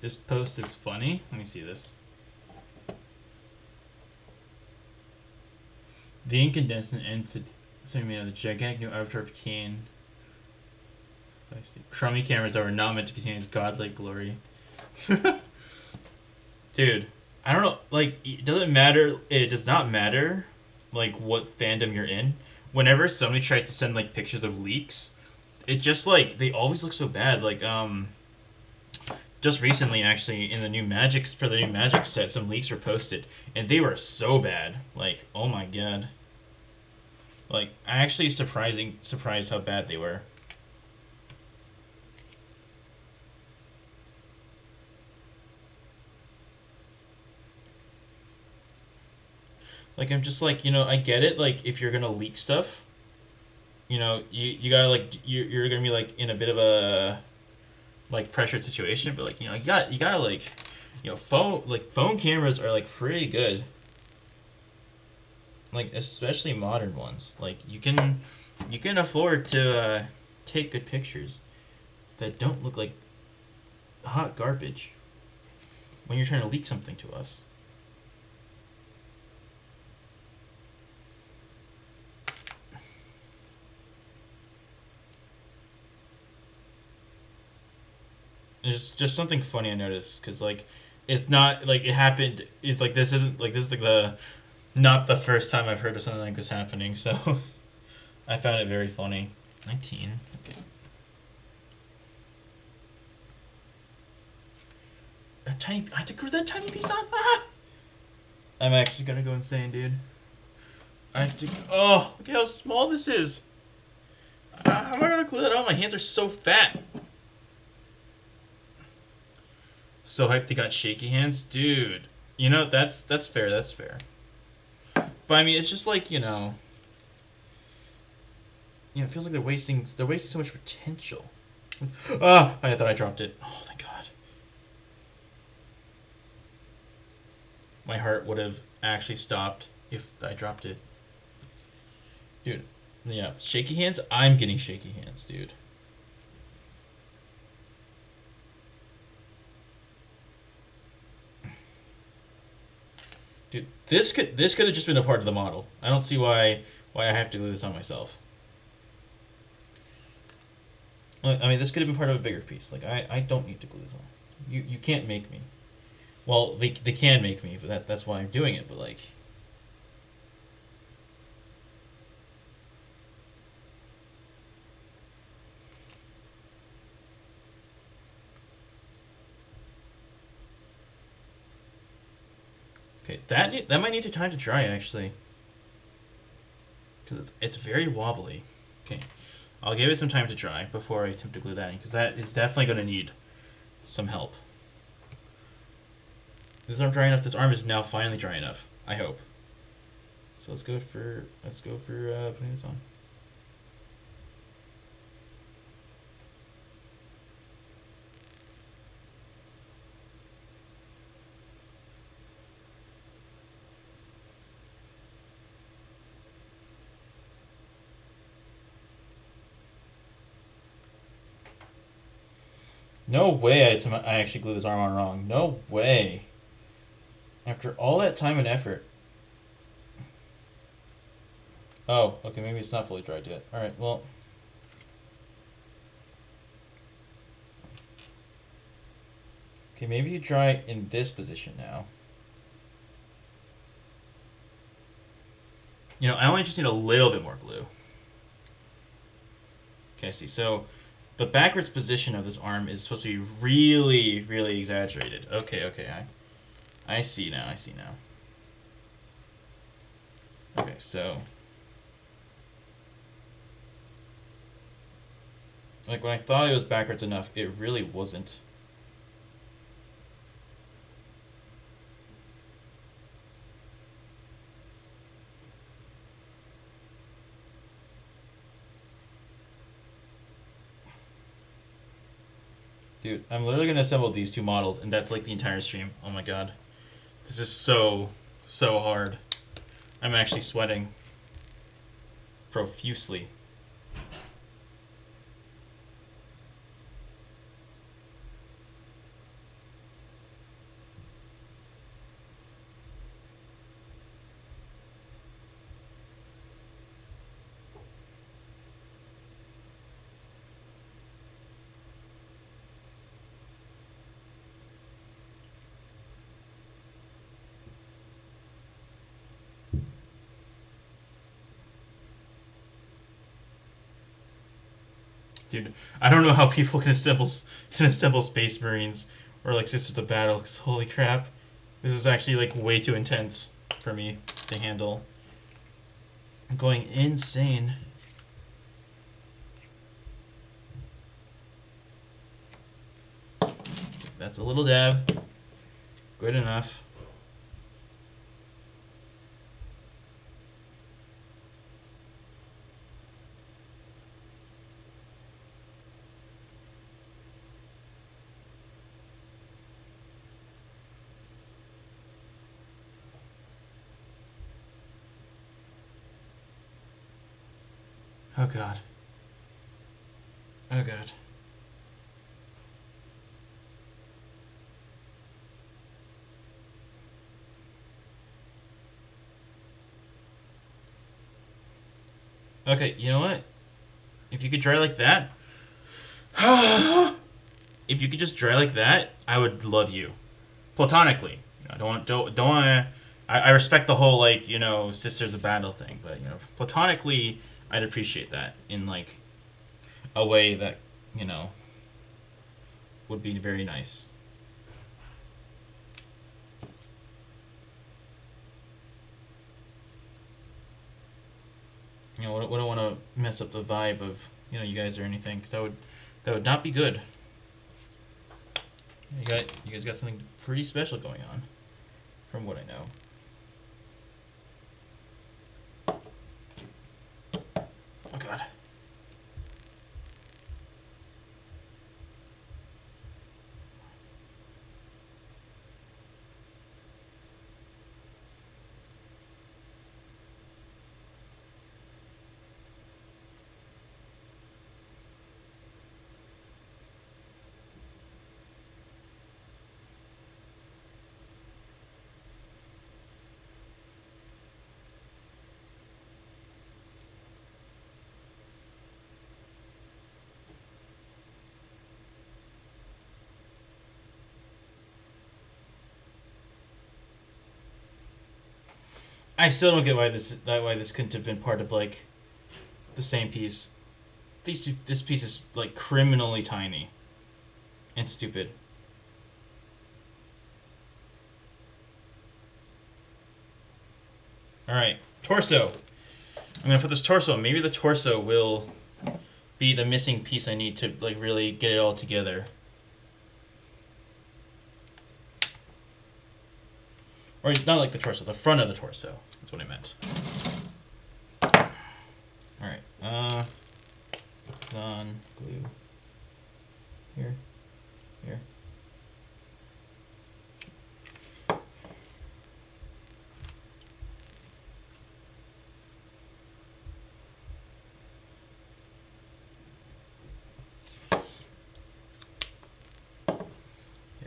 Speaker 1: This post is funny. Let me see this. The incandescent entity made of the gigantic new avatar of Cain. Crummy cameras that were not meant to contain his godlike glory. Dude, I don't know. Like, it doesn't matter. It does not matter, like, what fandom you're in. Whenever somebody tries to send, like, pictures of leaks, it just, like, they always look so bad. Like, just recently, actually, in the new Magic, for the new Magic set, some leaks were posted, and they were so bad. Like, oh my god. Like, I actually surprised how bad they were. Like, I'm just like, you know, I get it. Like, if you're gonna leak stuff, you know, you gotta like, you're gonna be like in a bit of a like pressured situation, but like, you know, you gotta like, you know, phone cameras are like pretty good. Like, especially modern ones. Like, you can You can afford to take good pictures that don't look like hot garbage when you're trying to leak something to us. There's just something funny I noticed because like it's not like it happened. It's like this is like the not the first time I've heard of something like this happening. So I found it very funny. 19. Okay. That tiny. I had to glue that tiny piece on. Ah! I'm actually gonna go insane, dude. I have to. Oh, look how small this is. How am I gonna glue that on? My hands are so fat. So hyped they got shaky hands, dude. You know that's fair. That's fair. But I mean, it's just like it feels like they're wasting so much potential. Ah, I thought I dropped it. Oh, thank God. My heart would have actually stopped if I dropped it. Dude, yeah, shaky hands? I'm getting shaky hands, dude. Dude, this could have just been a part of the model. I don't see why I have to glue this on myself. I mean, this could have been part of a bigger piece. Like I don't need to glue this on. You can't make me. Well, they can make me, but that's why I'm doing it. But like, okay, that might need time to dry actually, because it's very wobbly. Okay, I'll give it some time to dry before I attempt to glue that in, because that is definitely going to need some help. This arm dry enough. This arm is now finally dry enough. I hope. So let's go for putting this on. No way I actually glued this arm on wrong. No way. After all that time and effort. Oh, okay, maybe it's not fully dried yet. Alright, well. Okay, maybe you dry in this position now. I only just need a little bit more glue. Okay, I see. So the backwards position of this arm is supposed to be really, really exaggerated. Okay, okay, I see now, I see now. Okay, so like when I thought it was backwards enough, it really wasn't. Dude, I'm literally gonna assemble these two models, and that's like the entire stream. Oh my god. This is so, so hard. I'm actually sweating profusely. Dude, I don't know how people can assemble Space Marines or like Sisters of Battle. 'Cause holy crap, this is actually like way too intense for me to handle. I'm going insane. That's a little dab. Good enough. Oh god. Oh god. Okay, you know what? If you could dry like that, if you could just dry like that, I would love you, platonically. I don't want to. I respect the whole like sisters of battle thing, but platonically, I'd appreciate that in like a way that you know would be very nice. Wouldn't want to mess up the vibe of you guys or anything, 'cause that would not be good. You guys got something pretty special going on, from what I know. Oh god. I still don't get why this couldn't have been part of like the same piece. This piece is like criminally tiny and stupid. All right, torso. I'm gonna put this torso. Maybe the torso will be the missing piece I need to like really get it all together. Or not like the torso, the front of the torso. That's what I meant. All right. On glue. Here. Here.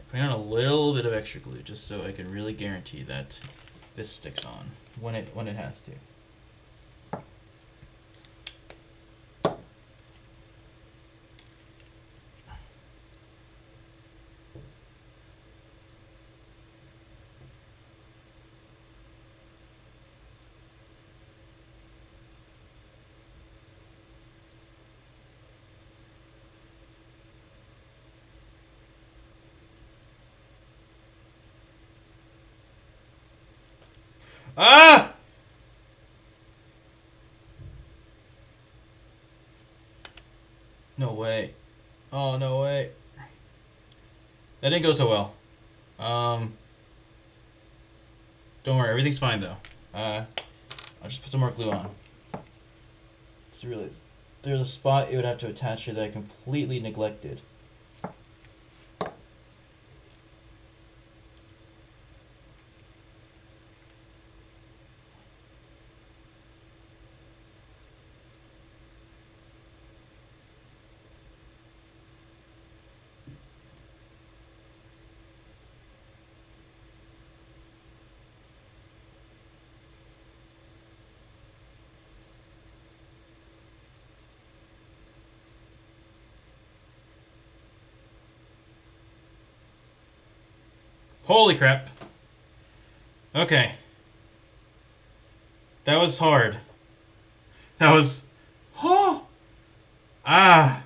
Speaker 1: Putting on a little bit of extra glue just so I can really guarantee that this sticks on when it has to. Ah! No way. Oh, no way. That didn't go so well. Don't worry, everything's fine though. I'll just put some more glue on. Just realized there's a spot it would have to attach here that I completely neglected. Holy crap. Okay. That was hard. That was... Oh! Ah!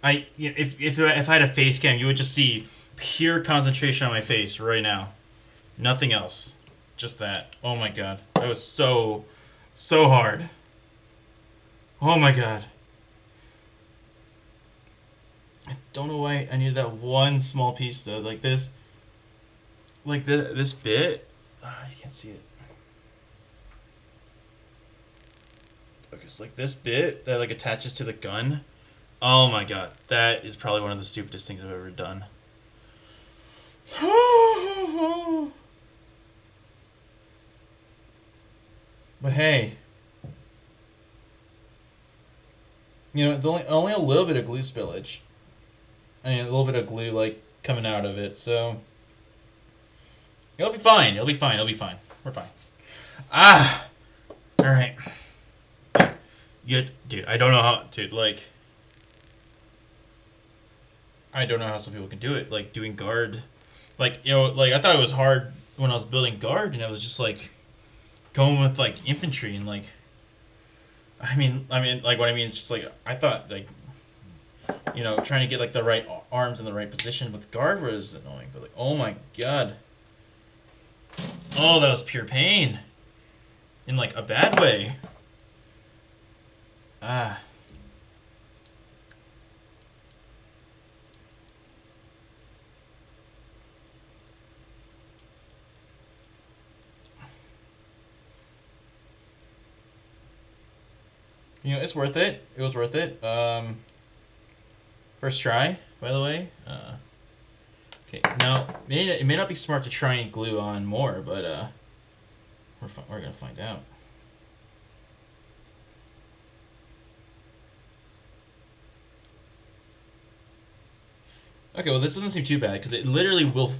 Speaker 1: If I had a face cam, you would just see pure concentration on my face right now. Nothing else. Just that. Oh my god. That was so hard. Oh my god. I don't know why I needed that one small piece though. Like this. Like this bit. You can't see it. Okay, so like this bit that like attaches to the gun. Oh my god. That is probably one of the stupidest things I've ever done. But hey. It's only a little bit of glue spillage. I mean, a little bit of glue like coming out of it, so it'll be fine. It'll be fine. It'll be fine. We're fine. Ah, all right. Good, dude. I don't know how, dude. Like, I don't know how some people can do it. Like doing guard, like like I thought it was hard when I was building guard, and it was just like going with like infantry and like. Like what I mean is just like I thought like trying to get like the right arms in the right position with guard was annoying, but like oh my god, oh that was pure pain, in like a bad way. Ah. It's worth it. It was worth it. First try, by the way. Okay, now it may not be smart to try and glue on more, but we're gonna find out. Okay, well this doesn't seem too bad because it literally will.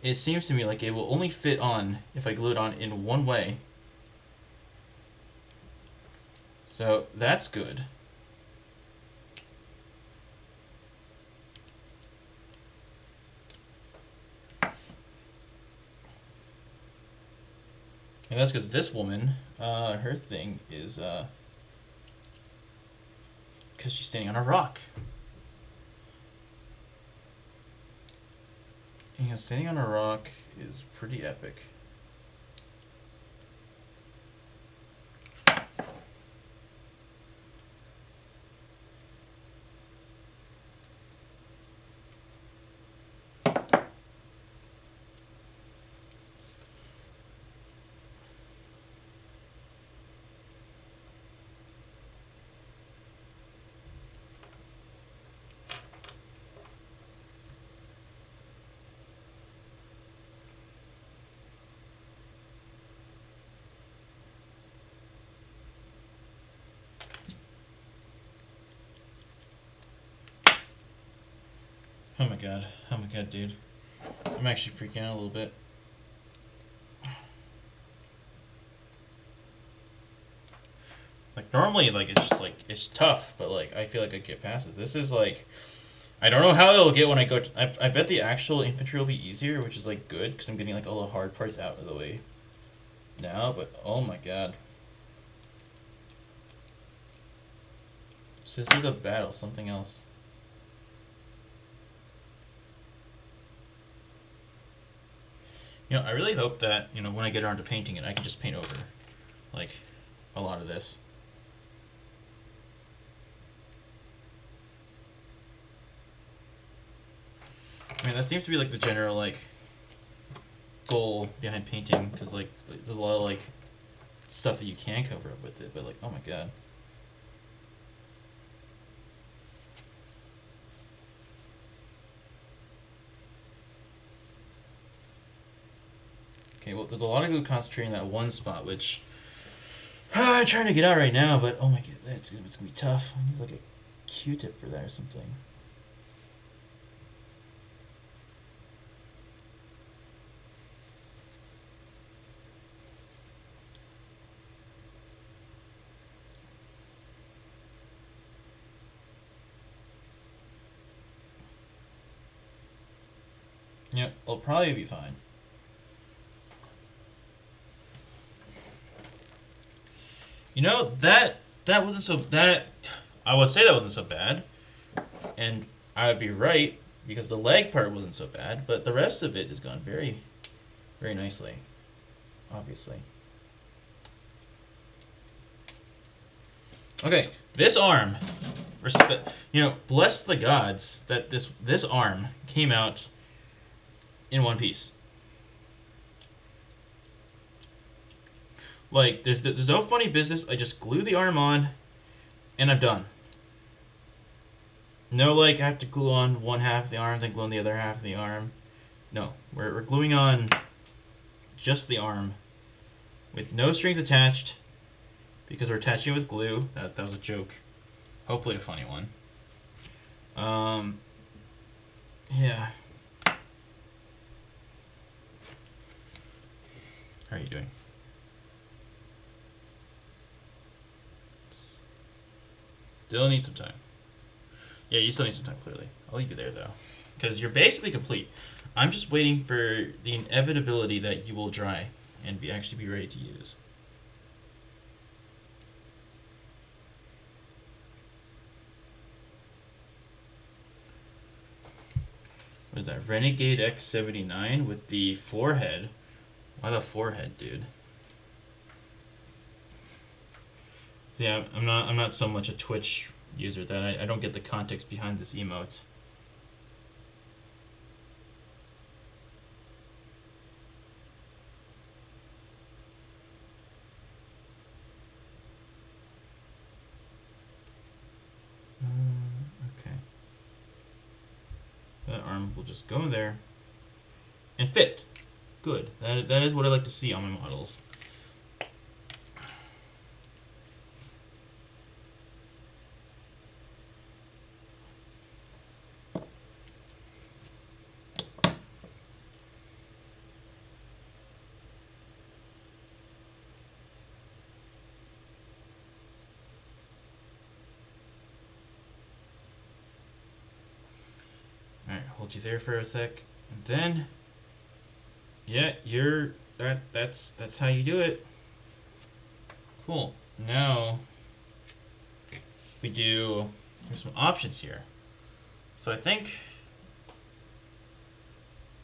Speaker 1: It seems to me like it will only fit on if I glue it on in one way. So that's good. And that's because this woman, her thing is, because she's standing on a rock. And standing on a rock is pretty epic. Oh my god. Oh my god, dude. I'm actually freaking out a little bit. Like, normally, like, it's just, like, it's tough, but, like, I feel like I get past it. This is, like, I don't know how it'll get when I go to, I bet the actual infantry will be easier, which is, like, good, because I'm getting, like, all the hard parts out of the way now, but, oh my god. So this is a battle, something else. I really hope that, when I get around to painting it, I can just paint over, like, a lot of this. I mean, that seems to be, like, the general, like, goal behind painting, because, like, there's a lot of, like, stuff that you can cover up with it, but, like, oh my god. Okay, well, there's a lot of glue concentrating in that one spot, which I'm trying to get out right now, but oh my god, it's gonna be tough. I need like a Q-tip for that or something. Yep, it'll probably be fine. That wasn't so that I would say that wasn't so bad, and I would be right because the leg part wasn't so bad, but the rest of it has gone very, very nicely, obviously. Okay, this arm, bless the gods that this arm came out in one piece. Like, there's no funny business. I just glue the arm on, and I'm done. No, like, I have to glue on one half of the arm, then glue on the other half of the arm. No, we're gluing on just the arm with no strings attached because we're attaching it with glue. That was a joke. Hopefully a funny one. Yeah. How are you doing? Still need some time. Yeah, you still need some time, clearly. I'll leave you there, though. Because you're basically complete. I'm just waiting for the inevitability that you will dry and actually be ready to use. What is that? Renegade X79 with the forehead. Why the forehead, dude? See, I'm not so much a Twitch user that I don't get the context behind this emote. Okay. That arm will just go in there and fit. Good. That is what I like to see on my models. Alright, hold you there for a sec. And then yeah, that's how you do it. Cool. Now there's some options here. So I think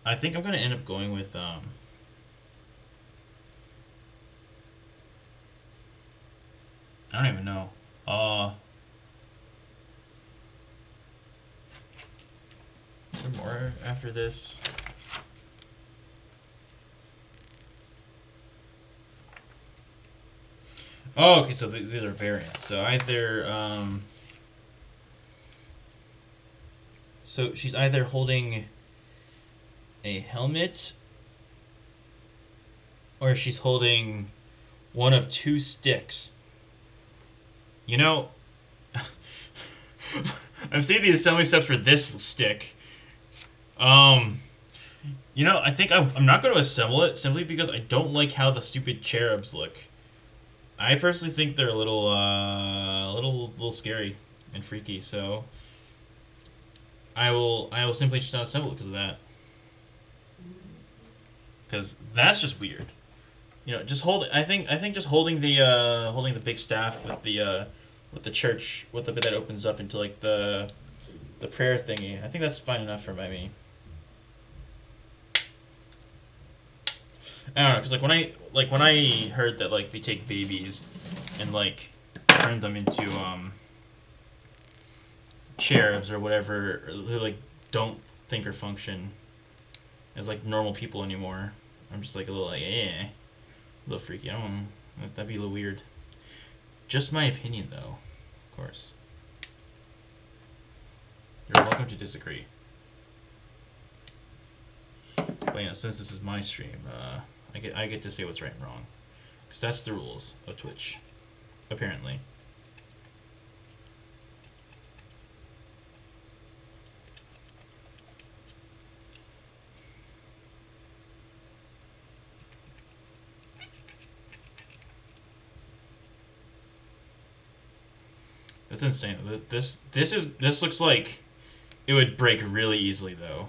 Speaker 1: I'm gonna end up going with I don't even know. Is there more after this? Oh, okay, so these are variants. So either so she's either holding a helmet or she's holding one of two sticks. You know, I'm seeing the assembly steps for this stick. You know, I think I'm not going to assemble it simply because I don't like how the stupid cherubs look. I personally think they're a little scary and freaky. So I will simply just not assemble it because of that. Because that's just weird. You know, just hold. I think just holding the big staff with the church with the bit that opens up into like the prayer thingy. I think that's fine enough for me. I don't know, because like when I heard that like they take babies and like turn them into cherubs or whatever, who like don't think or function as like normal people anymore, I'm just like a little like a little freaky. I don't know. That'd be a little weird. Just my opinion, though, of course. You're welcome to disagree. But you know, since this is my stream, I get to say what's right and wrong, because that's the rules of Twitch, apparently. That's insane. This looks like it would break really easily though,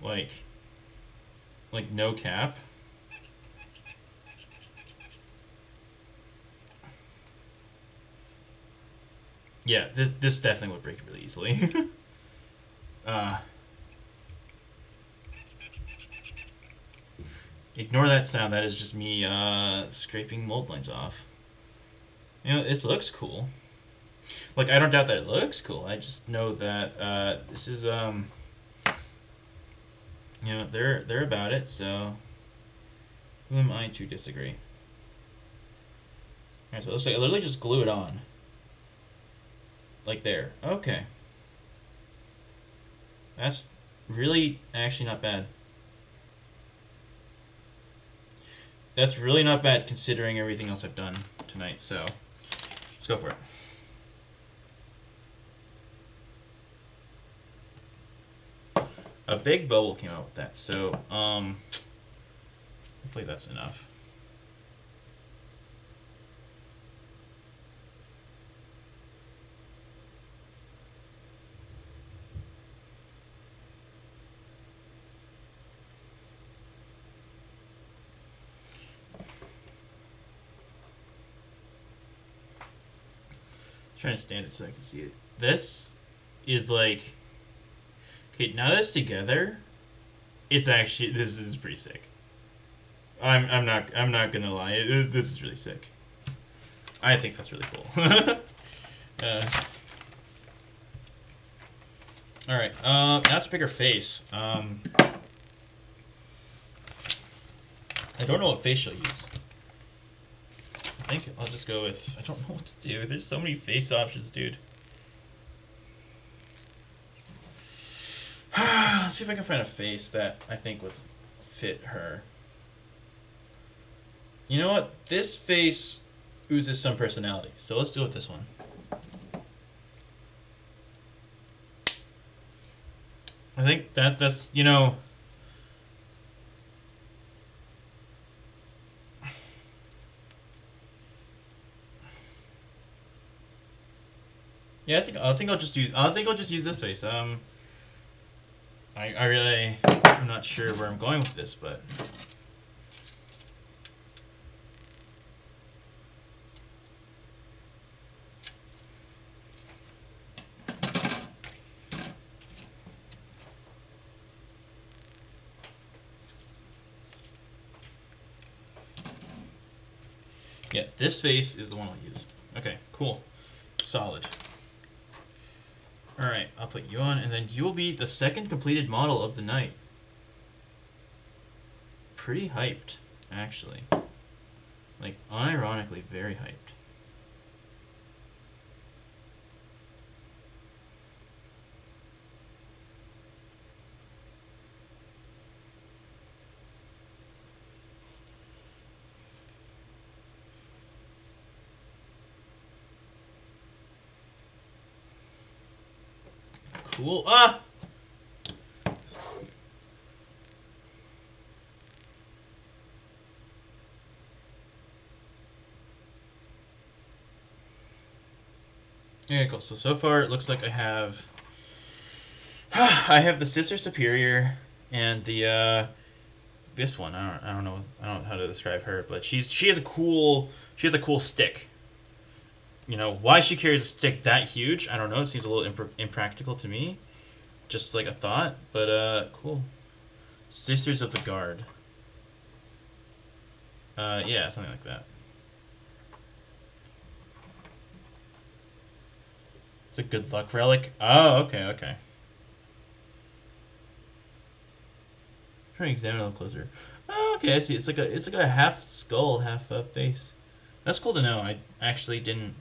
Speaker 1: like no cap. Yeah, this definitely would break really easily. Ignore that sound. That is just me scraping mold lines off. You know, it looks cool. Like, I don't doubt that it looks cool. I just know that this is you know, they're about it. So who am I to disagree? Alright, so let's say I literally just glue it on. Like there. Okay. That's really actually not bad. That's really not bad considering everything else I've done tonight, so let's go for it. A big bubble came out with that, so hopefully that's enough. Trying to stand it so I can see it. This is like, okay, now that it's together, it's actually, this is pretty sick. I'm not gonna lie, this is really sick. I think that's really cool. All right, now to pick her face. I don't know what face she'll use. I think I'll just go with, I don't know what to do. There's so many face options, dude. Let's see if I can find a face that I think would fit her. You know what? This face oozes some personality, so let's do it with this one. I think that's, you know... Yeah, I think I'll just use this face. I'm not sure where I'm going with this, but yeah, this face is the one I'll use. Okay, cool. Solid. Alright, I'll put you on, and then you will be the second completed model of the night. Pretty hyped, actually. Like, unironically, very hyped. Cool. Ah! Yeah, cool. So far it looks like I have I have the Sister Superior and the this one. I don't know how to describe her, but she has a cool stick. You know, why she carries a stick that huge, I don't know. It seems a little impractical to me. Just like a thought, but cool. Sisters of the Guard. Yeah, something like that. It's a good luck relic. Oh, okay. Trying to examine a little closer. Oh, okay, I see. It's like a half skull, half face. That's cool to know. I actually didn't.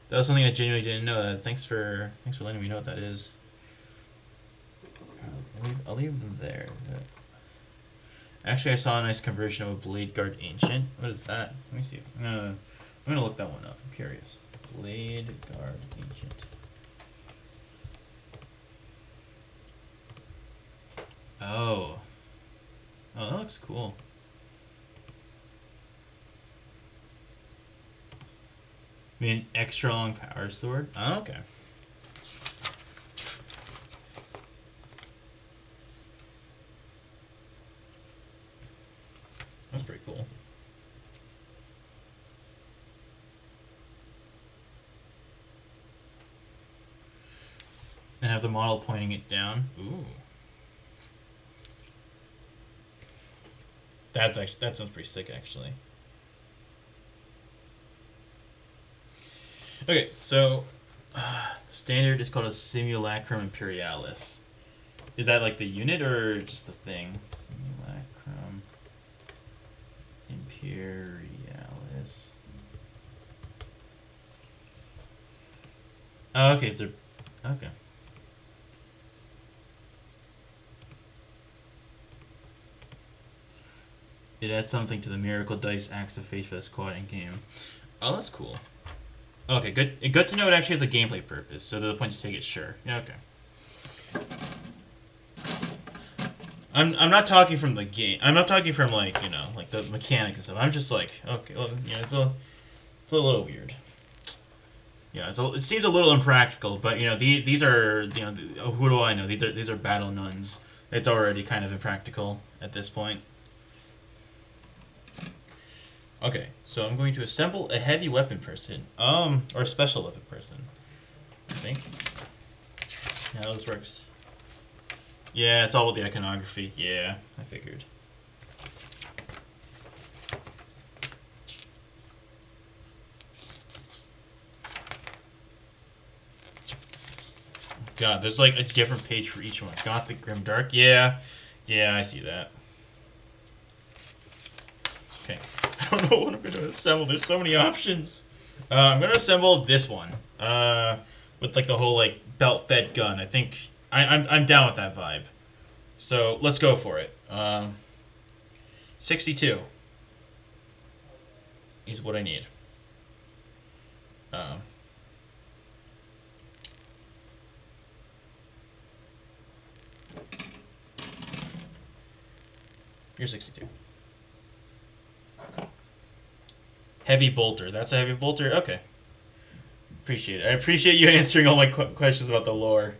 Speaker 1: That was something I genuinely didn't know. Thanks for letting me know what that is. I'll leave them there. Actually, I saw a nice conversion of a Blade Guard Ancient. What is that? Let me see. I'm gonna look that one up. I'm curious. Blade Guard Ancient. Oh, that looks cool. I mean, extra long power sword. Oh, okay. That's pretty cool. And have the model pointing it down. Ooh. That sounds pretty sick, actually. Okay, so the standard is called a Simulacrum Imperialis. Is that like the unit or just the thing? Simulacrum Imperialis. Oh, okay, they're okay. It adds something to the Miracle Dice Axe of Fate for this quad in game. Oh, that's cool. Okay, good to know it actually has a gameplay purpose, so to the point to take it, sure. Yeah, okay. I'm not talking from the game. I'm not talking from like like the mechanics and stuff. I'm just like okay, well it's a little weird. Yeah, so it seems a little impractical, but these are who do I know? These are battle nuns. It's already kind of impractical at this point. Okay, so I'm going to assemble a heavy weapon person, or a special weapon person. I think. Yeah, how this works. Yeah, it's all with the iconography. Yeah, I figured. God, there's like a different page for each one. Gothic, Grim, Dark. Yeah, yeah, I see that. Okay, I don't know what I'm going to assemble. There's so many options. I'm going to assemble this one. With like the whole like belt-fed gun. I think I'm down with that vibe. So let's go for it. 62 is what I need. Um, you're 62. Heavy bolter. That's a heavy bolter? Okay. Appreciate it. I appreciate you answering all my questions about the lore.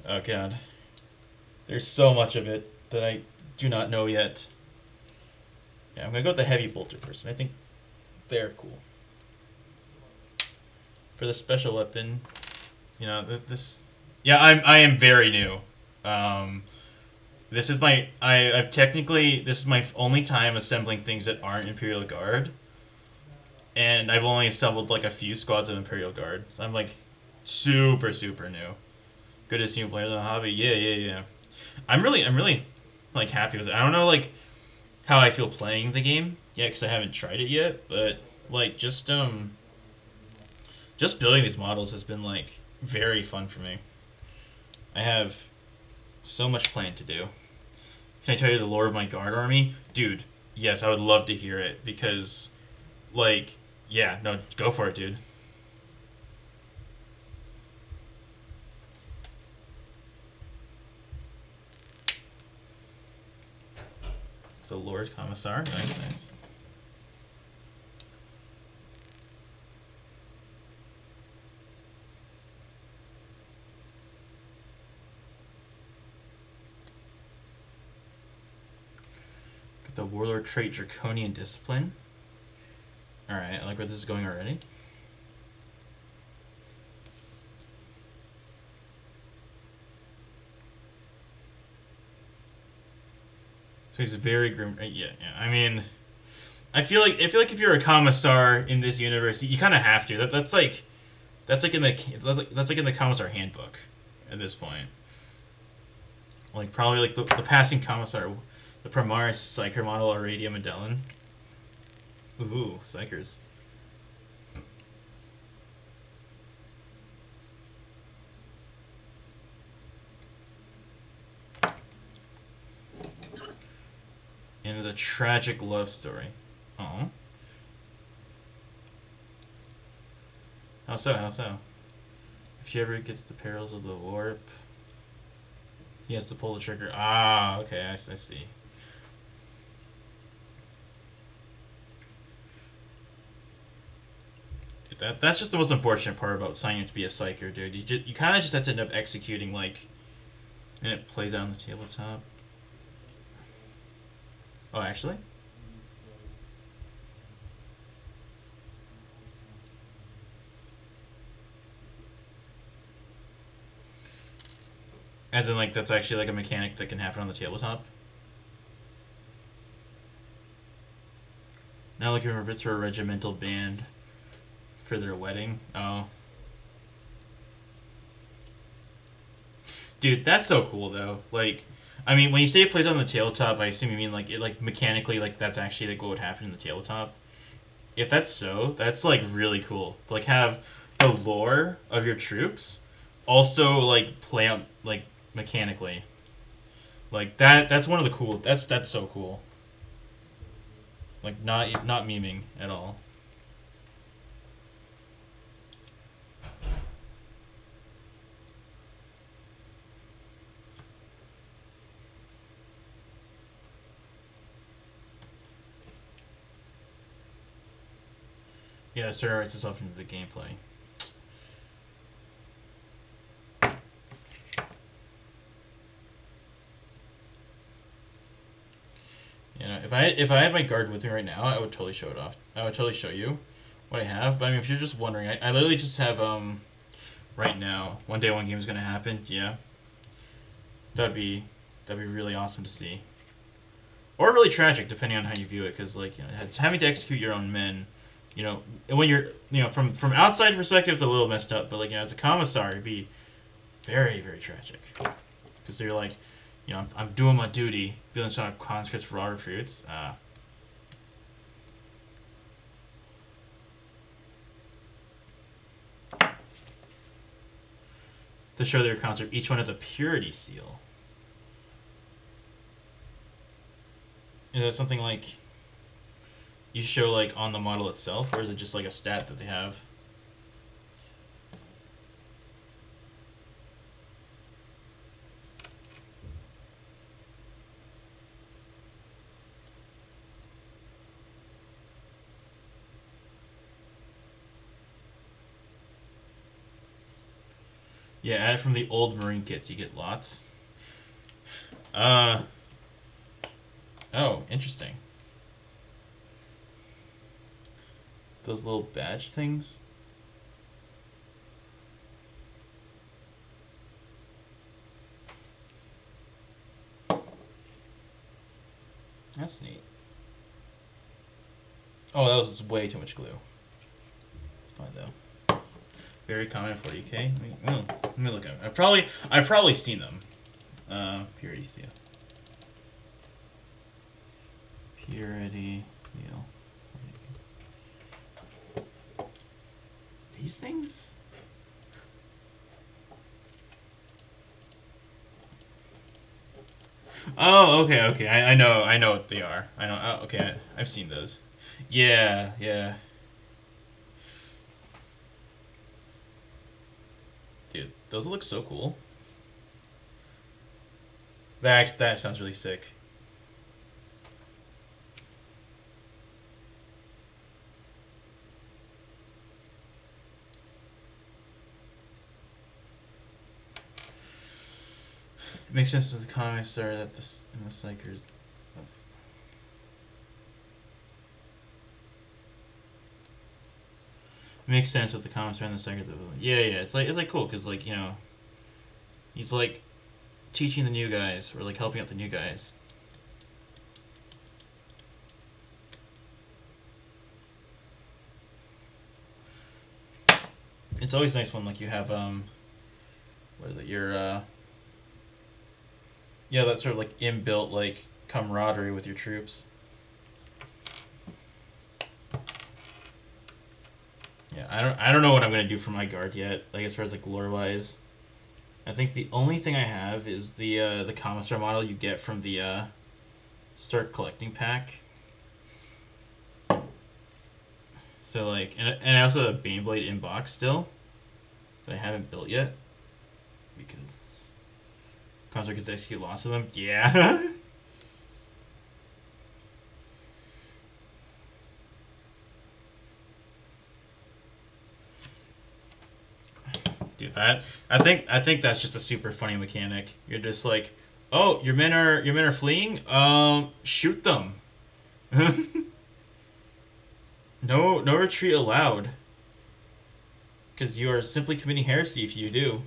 Speaker 1: Oh, God. There's so much of it that I do not know yet. Yeah, I'm going to go with the heavy bolter person. I think they're cool. For the special weapon, this... Yeah, I am very new. This is my... I've technically... This is my only time assembling things that aren't Imperial Guard. And I've only assembled like a few squads of Imperial Guard. So I'm like super, super new. Good to see you play the hobby. Yeah, yeah, yeah. I'm really like happy with it. I don't know like how I feel playing the game yet because I haven't tried it yet. But like just building these models has been like very fun for me. I have so much planned to do. Can I tell you the lore of my guard army, dude? Yes, I would love to hear it because like yeah, no, go for it, dude. The Lord Commissar. Nice, nice. Got the Warlord trait Draconian Discipline. Alright, I like where this is going already. So he's very grim. Yeah, yeah. I mean, I feel like if you're a commissar in this universe, you kind of have to. That's like in the commissar handbook at this point. Like probably like the passing commissar, the Primaris Psyker model Aradia Medellin. Ooh, Psychers. And the tragic love story. Oh. How so? How so? If she ever gets the perils of the warp, he has to pull the trigger. Ah, okay, I see. That's just the most unfortunate part about signing up to be a psyker, dude. You kind of just have to end up executing like, and it plays out on the tabletop. Oh, actually. As in, like, that's actually like a mechanic that can happen on the tabletop. Now looking for bits for a regimental band for their wedding. Oh. Dude, that's so cool though. Like, I mean, when you say it plays on the tabletop, I assume you mean like it, like mechanically, like that's actually like what would happen in the tabletop. If that's so, that's like really cool. Like have the lore of your troops also like play out like mechanically. Like that's one of the cool. That's so cool. Like not memeing at all. Yeah, the story writes itself into the gameplay. You know, if I had my guard with me right now, I would totally show it off. I would totally show you what I have. But I mean, if you're just wondering, I literally just have right now. One day, one game is gonna happen. Yeah, that'd be really awesome to see, or really tragic depending on how you view it. Because like, you know, having to execute your own men, you know, when you're, you know, from outside perspective, it's a little messed up. But like, you know, as a commissar, it'd be very, very tragic. Because they're like, you know, I'm doing my duty, building some conscripts for our recruits. To show their conscript, each one has a purity seal. Is that something like you show like on the model itself, or is it just like a stat that they have? Yeah, add it from the old Marine kits. You get lots. Uh. Oh, interesting. Those little badge things. That's neat. Oh, that was way too much glue. It's fine though. Very common at 40k. Let me look at them. I've probably seen them. Purity seal. Purity seal. These things? Oh, okay. I know what they are. I know. Oh, okay, I've seen those. Yeah, yeah. Dude, those look so cool. That sounds really sick. It makes sense with the comics are that this in the Psychers. It makes sense with the comics are in the Psychers. Yeah. It's like cool because like, you know, he's like teaching the new guys or like helping out the new guys. It's always nice when like you have what is it, your yeah, that sort of like inbuilt like camaraderie with your troops. Yeah, I don't know what I'm gonna do for my guard yet. Like as far as like lore wise, I think the only thing I have is the commissar model you get from the start collecting pack. So like, and I also have a Baneblade in box still that I haven't built yet because commissar gets to execute lots of them. Yeah. Dude, that I think that's just a super funny mechanic. You're just like, oh, your men are fleeing. Shoot them. No retreat allowed. Because you are simply committing heresy if you do.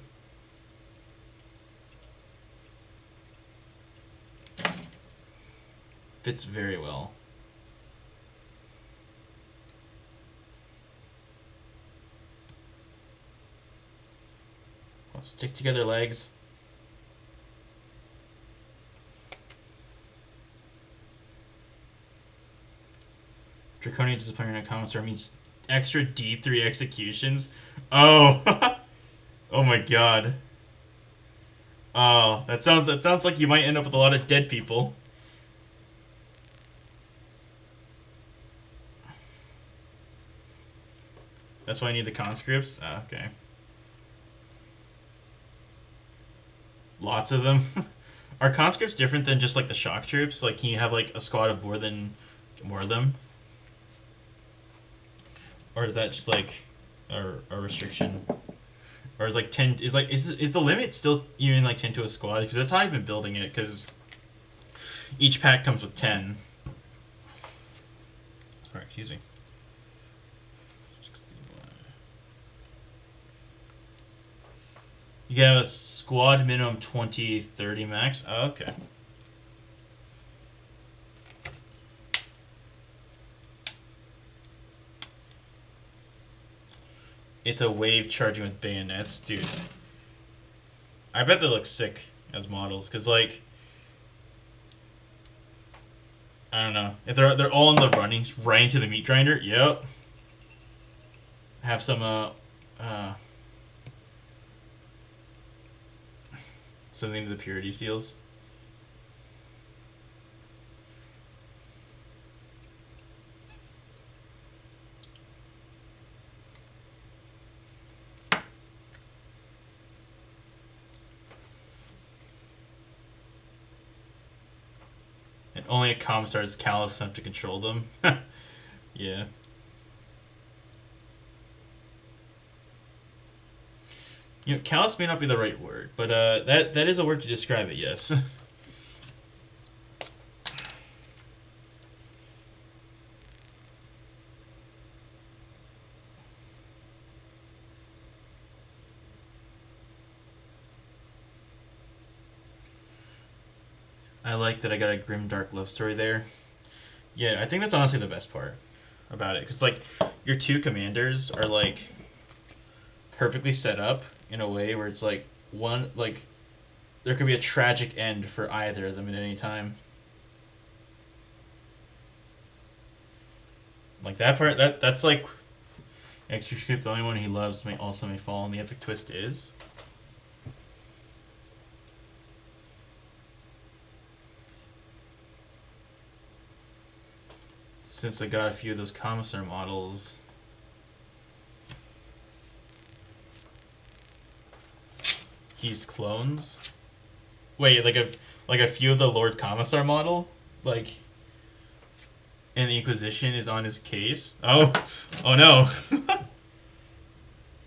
Speaker 1: Fits very well. Let's stick together, legs. Draconian disciplinary in a commissar means extra D3 executions. Oh, oh my god. Oh, that sounds like you might end up with a lot of dead people. That's why I need the conscripts. Ah, okay. Lots of them. Are conscripts different than just like the shock troops? Like, can you have like a squad of more of them? or is that just like a restriction? Or is like 10 is the limit still even like 10 to a squad? Because that's how I've been building it. Because each pack comes with 10. Alright, excuse me. You have a squad minimum 20, 30 max. Oh, okay. It's a wave charging with bayonets, dude. I bet they look sick as models, cause like I don't know if they're all in the running right into the meat grinder. Yep. Have some uh something to the purity seals. And only a commissar is callous enough to control them. Yeah. You know, callous may not be the right word, but that is a word to describe it. Yes. I like that I got a grim dark love story there. Yeah, I think that's honestly the best part about it, because like your two commanders are like perfectly set up in a way where it's like one like there could be a tragic end for either of them at any time. Like that part, that's like extra ship. The only one he loves may also may fall, and the epic twist is since I got a few of those commissar models. He's clones. Wait, like a few of the Lord Commissar model, like, and the Inquisition is on his case. Oh, oh no,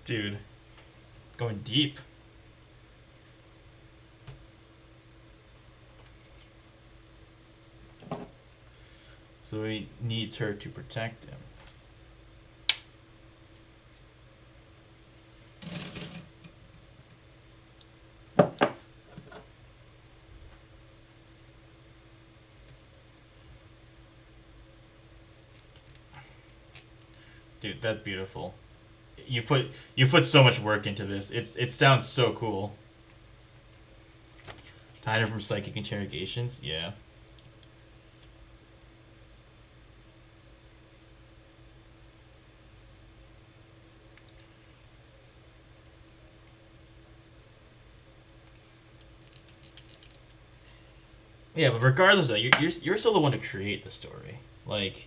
Speaker 1: dude, going deep. So he needs her to protect him. Dude, that's beautiful. You put so much work into this. It sounds so cool. Hide her from psychic interrogations. Yeah. Yeah, but regardless of that, you're still the one to create the story. Like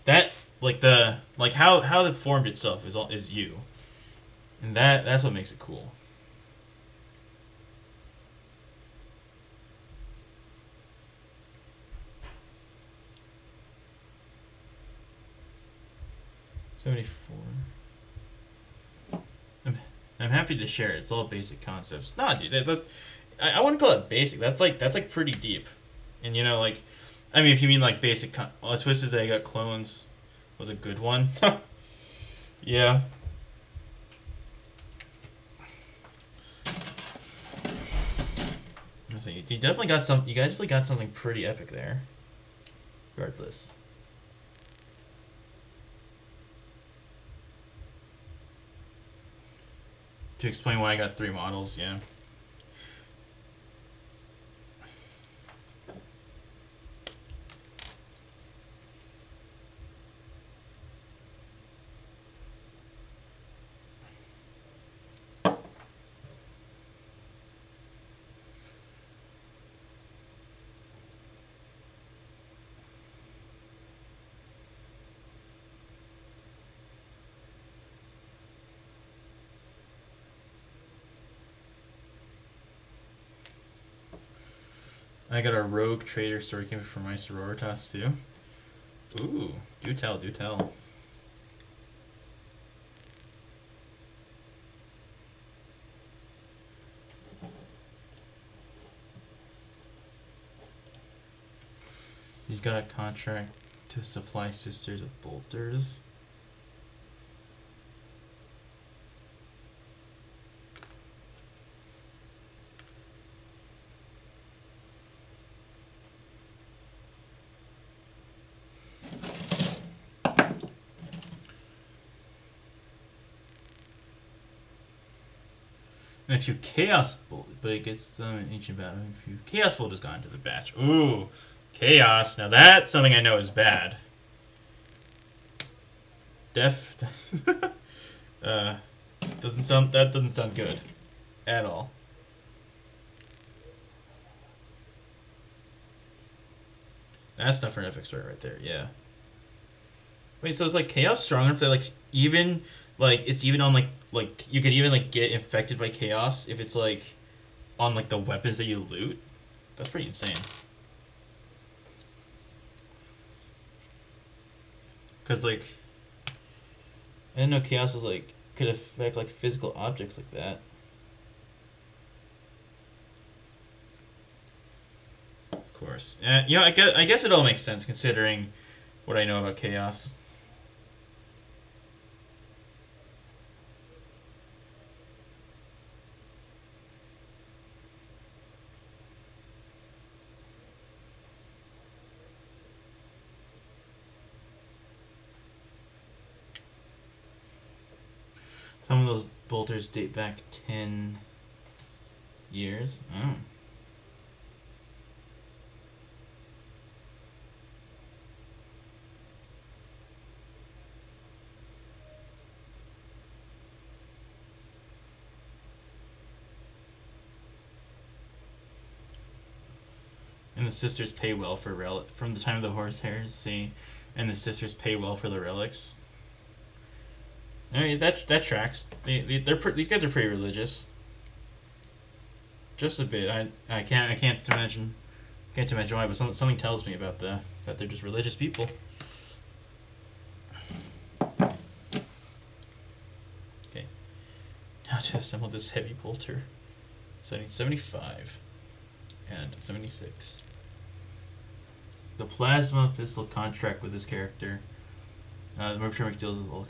Speaker 1: that, like the like how it formed itself is you, and that's what makes it cool. 74. I'm, I'm happy to share it. It's all basic concepts. Nah, dude, I wouldn't call it basic. That's like pretty deep, and you know, like, I mean, if you mean like basic, well, Twisted Egg got clones was a good one. Yeah. You definitely got some. You guys definitely got something pretty epic there. Regardless. To explain why I got 3 models, yeah. I got a rogue trader story came from my sororitas too. Ooh, do tell, do tell. He's got a contract to supply sisters with bolters. And a few Chaos Bolt, but it gets them in ancient battle. A few Chaos Bolt has gone into the batch. Ooh, Chaos. Now that's something I know is bad. Def. Doesn't sound. That doesn't sound good, at all. That's not for an epic story right there. Yeah. Wait, so it's like Chaos stronger if they like even like it's even on like you could even like get infected by Chaos if it's like on like the weapons that you loot. That's pretty insane. Cause like I didn't know Chaos was like could affect like physical objects like that. Of course, you know I guess it all makes sense considering what I know about Chaos. Some of those bolters date back 10 years. Oh. And the sisters pay well for from the time of the horsehairs. See, and the sisters pay well for the relics. I mean, that tracks. These guys are pretty religious. Just a bit. I can't imagine why, but something tells me about that they're just religious people. Okay. Now to assemble this heavy bolter. 75 and 76. The plasma pistol contract with this character. The merchant makes deals with Volk.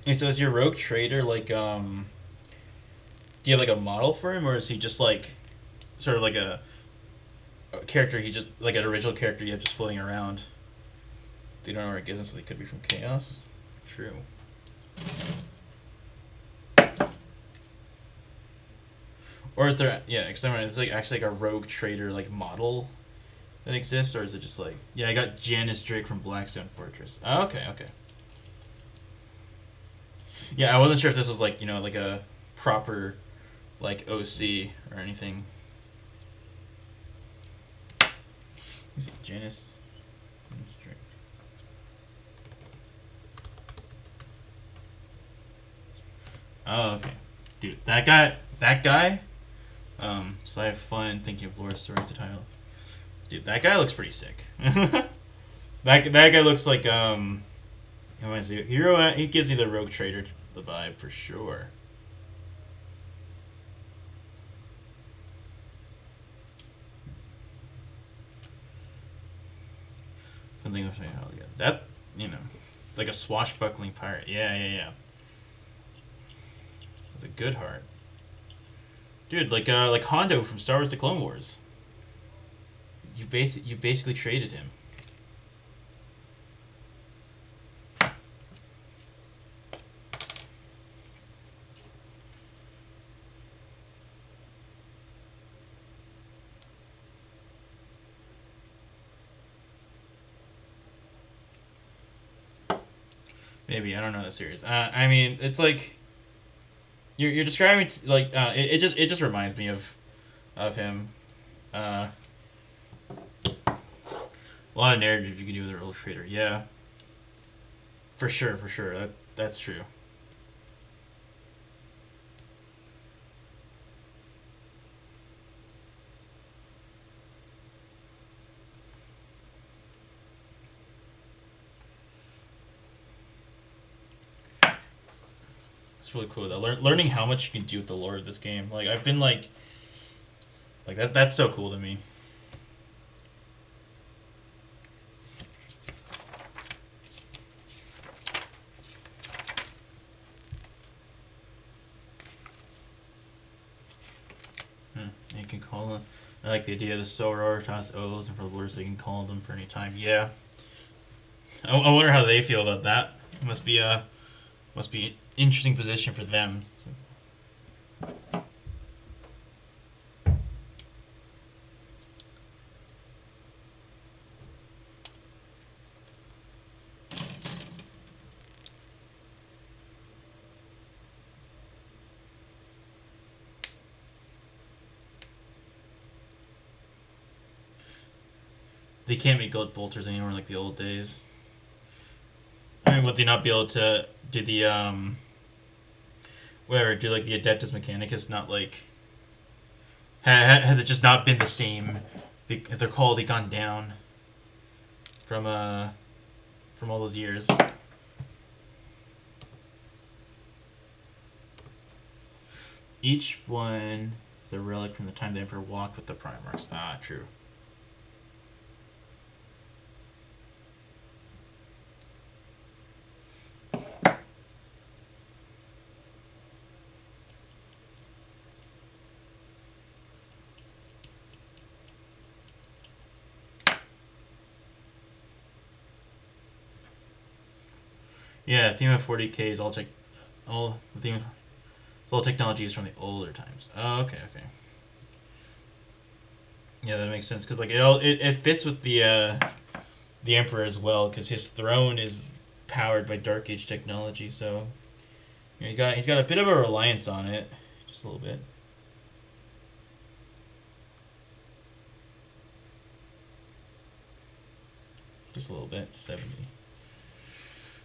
Speaker 1: And so is your rogue trader like do you have like a model for him, or is he just like sort of like a character he just like an original character you have just floating around? They don't know where it gives them, so they could be from Chaos. True. Or is there because I mean it's like actually like a rogue trader like model that exists, or is it just like I got Janice Drake from Blackstone Fortress. Oh, okay. Yeah, I wasn't sure if this was like like a proper like OC or anything. Let me see, Janice Drake. Oh, okay, dude, that guy. So I have fun thinking of Laura's story to title. Dude, that guy looks pretty sick. that guy looks like reminds me hero. He gives me the rogue trader the vibe for sure. Something I'm saying, oh yeah, that like a swashbuckling pirate. Yeah. With a good heart, dude. Like Hondo from Star Wars: The Clone Wars. You basically traded him. Maybe I don't know that series. I mean, it's like you're describing like it just reminds me of him. A lot of narrative you can do with a rogue trader. Yeah, for sure. That's true. It's really cool though. Learning how much you can do with the lore of this game. Like I've been like that. That's so cool to me. can call them. I like the idea of the Sororitas O's and for the lords they can call them for any time. Yeah. I wonder how they feel about that. Must be an interesting position for them. So. They can't make gold bolters anymore like the old days. I mean, would they not be able to do the whatever, do like the Adeptus Mechanicus? Not like has it just not been the same? Have their quality gone down from all those years? Each one is a relic from the time the Emperor walked with the Primarchs. Ah, true. Yeah, theme of 40K is all the theme. All technology is from the older times. Oh, okay, okay. Yeah, that makes sense because like it fits with the Emperor as well because his throne is powered by Dark Age technology. So you know, he's got a bit of a reliance on it, just a little bit. Just a little bit. 70.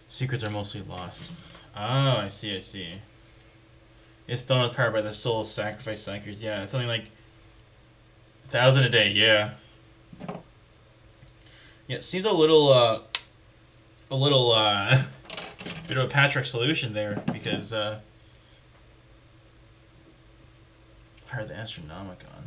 Speaker 1: Secrets are mostly lost. Oh, I see. I see. His throne is powered by the soul of sacrifice psychers. Yeah, it's something like 1,000 a day. Yeah. Yeah, it seems a little bit of a patchwork solution there because hire the Astronomicon.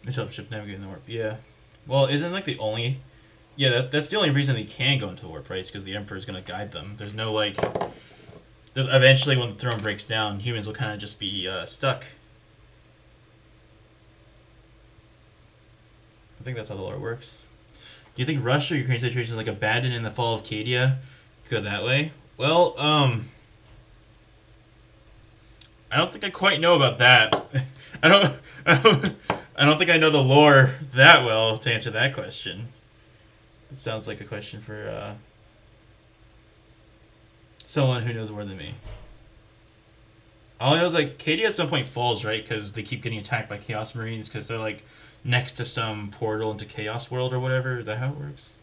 Speaker 1: Which helps shift navigating the warp. Yeah. Well, isn't like the only. Yeah, that's the only reason they can go into the warp, right? It's because the Emperor is going to guide them. There's no like. Eventually, when the throne breaks down, humans will kind of just be stuck. I think that's how the lore works. Do you think Russia or Ukraine situation is like abandoned in the fall of Cadia? Go that way? Well, I don't think I quite know about that. I don't. I don't think I know the lore that well to answer that question. It sounds like a question for someone who knows more than me. All I know is like Cadia at some point falls, right? Because they keep getting attacked by Chaos Marines because they're like next to some portal into Chaos World or whatever. Is that how it works?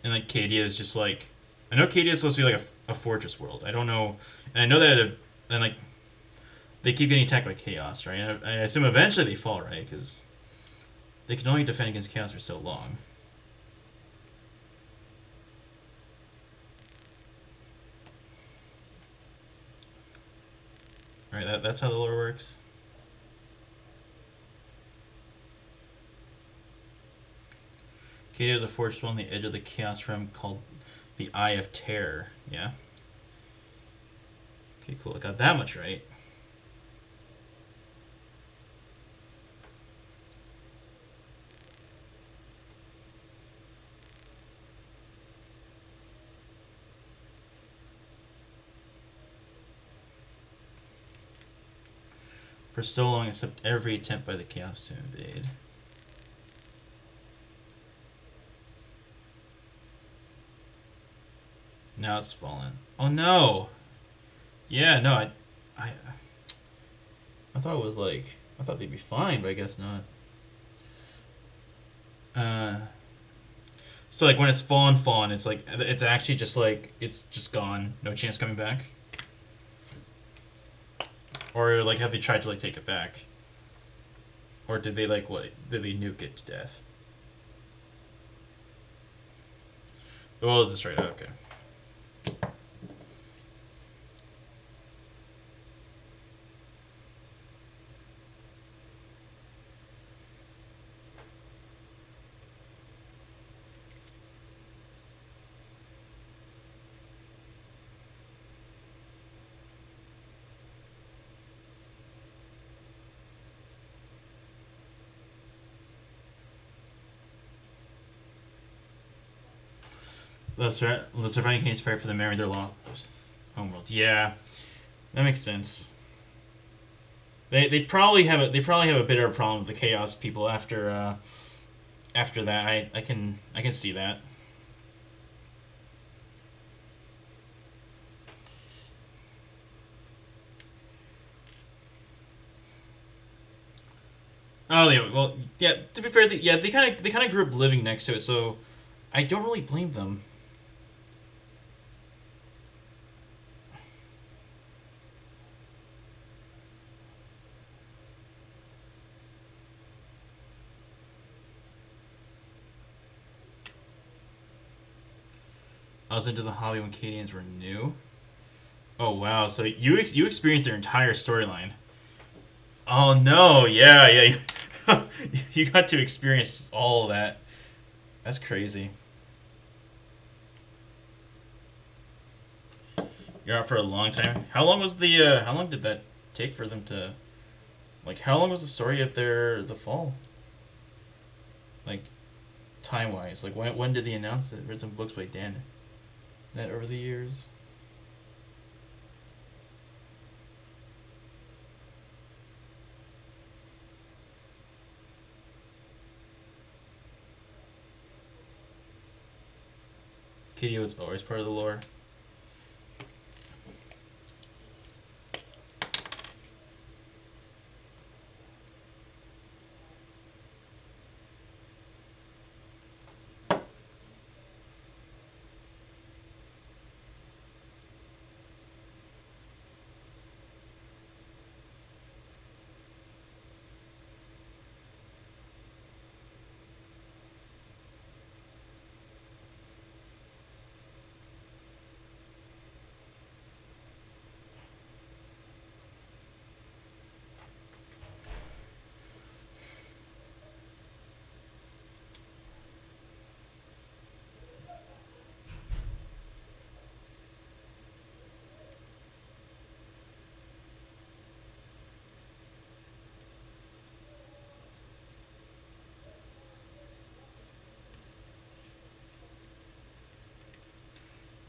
Speaker 1: And like Cadia is just like I know Cadia is supposed to be like a fortress world. I don't know, and I know that and like they keep getting attacked by Chaos, right? And I assume eventually they fall, right? Because they can only defend against Chaos for so long. Alright, that's how the lore works. Cadia is a fortress on the edge of the Chaos Realm called the Eye of Terror. Yeah? Okay, cool. I got that much right. For so long, except every attempt by the Chaos to invade. Now it's fallen. Oh no! Yeah, no, I thought it was like I thought they'd be fine, but I guess not. So like when it's fawn, it's like it's actually just like it's just gone, no chance coming back. Or like have they tried to like take it back? Or did they like what? Did they nuke it to death? Well, is this right? Okay. That's right. Let's find case fair for the marry their lost homeworld. Yeah, that makes sense. They probably have a bit of a problem with the chaos people after that. I can see that. Oh yeah, well yeah. To be fair, yeah, they kind of grew up living next to it, so I don't really blame them. I was into the hobby when Cadians were new. Oh wow, so you experienced their entire storyline. Oh no, yeah, yeah. You got to experience all of that. That's crazy. You're out for a long time. How long was the? How long did that take for them to? Like, how long was the story of the fall? Like, time wise, like when did they announce it? Read some books by Dan. That over the years. Kitty was always part of the lore.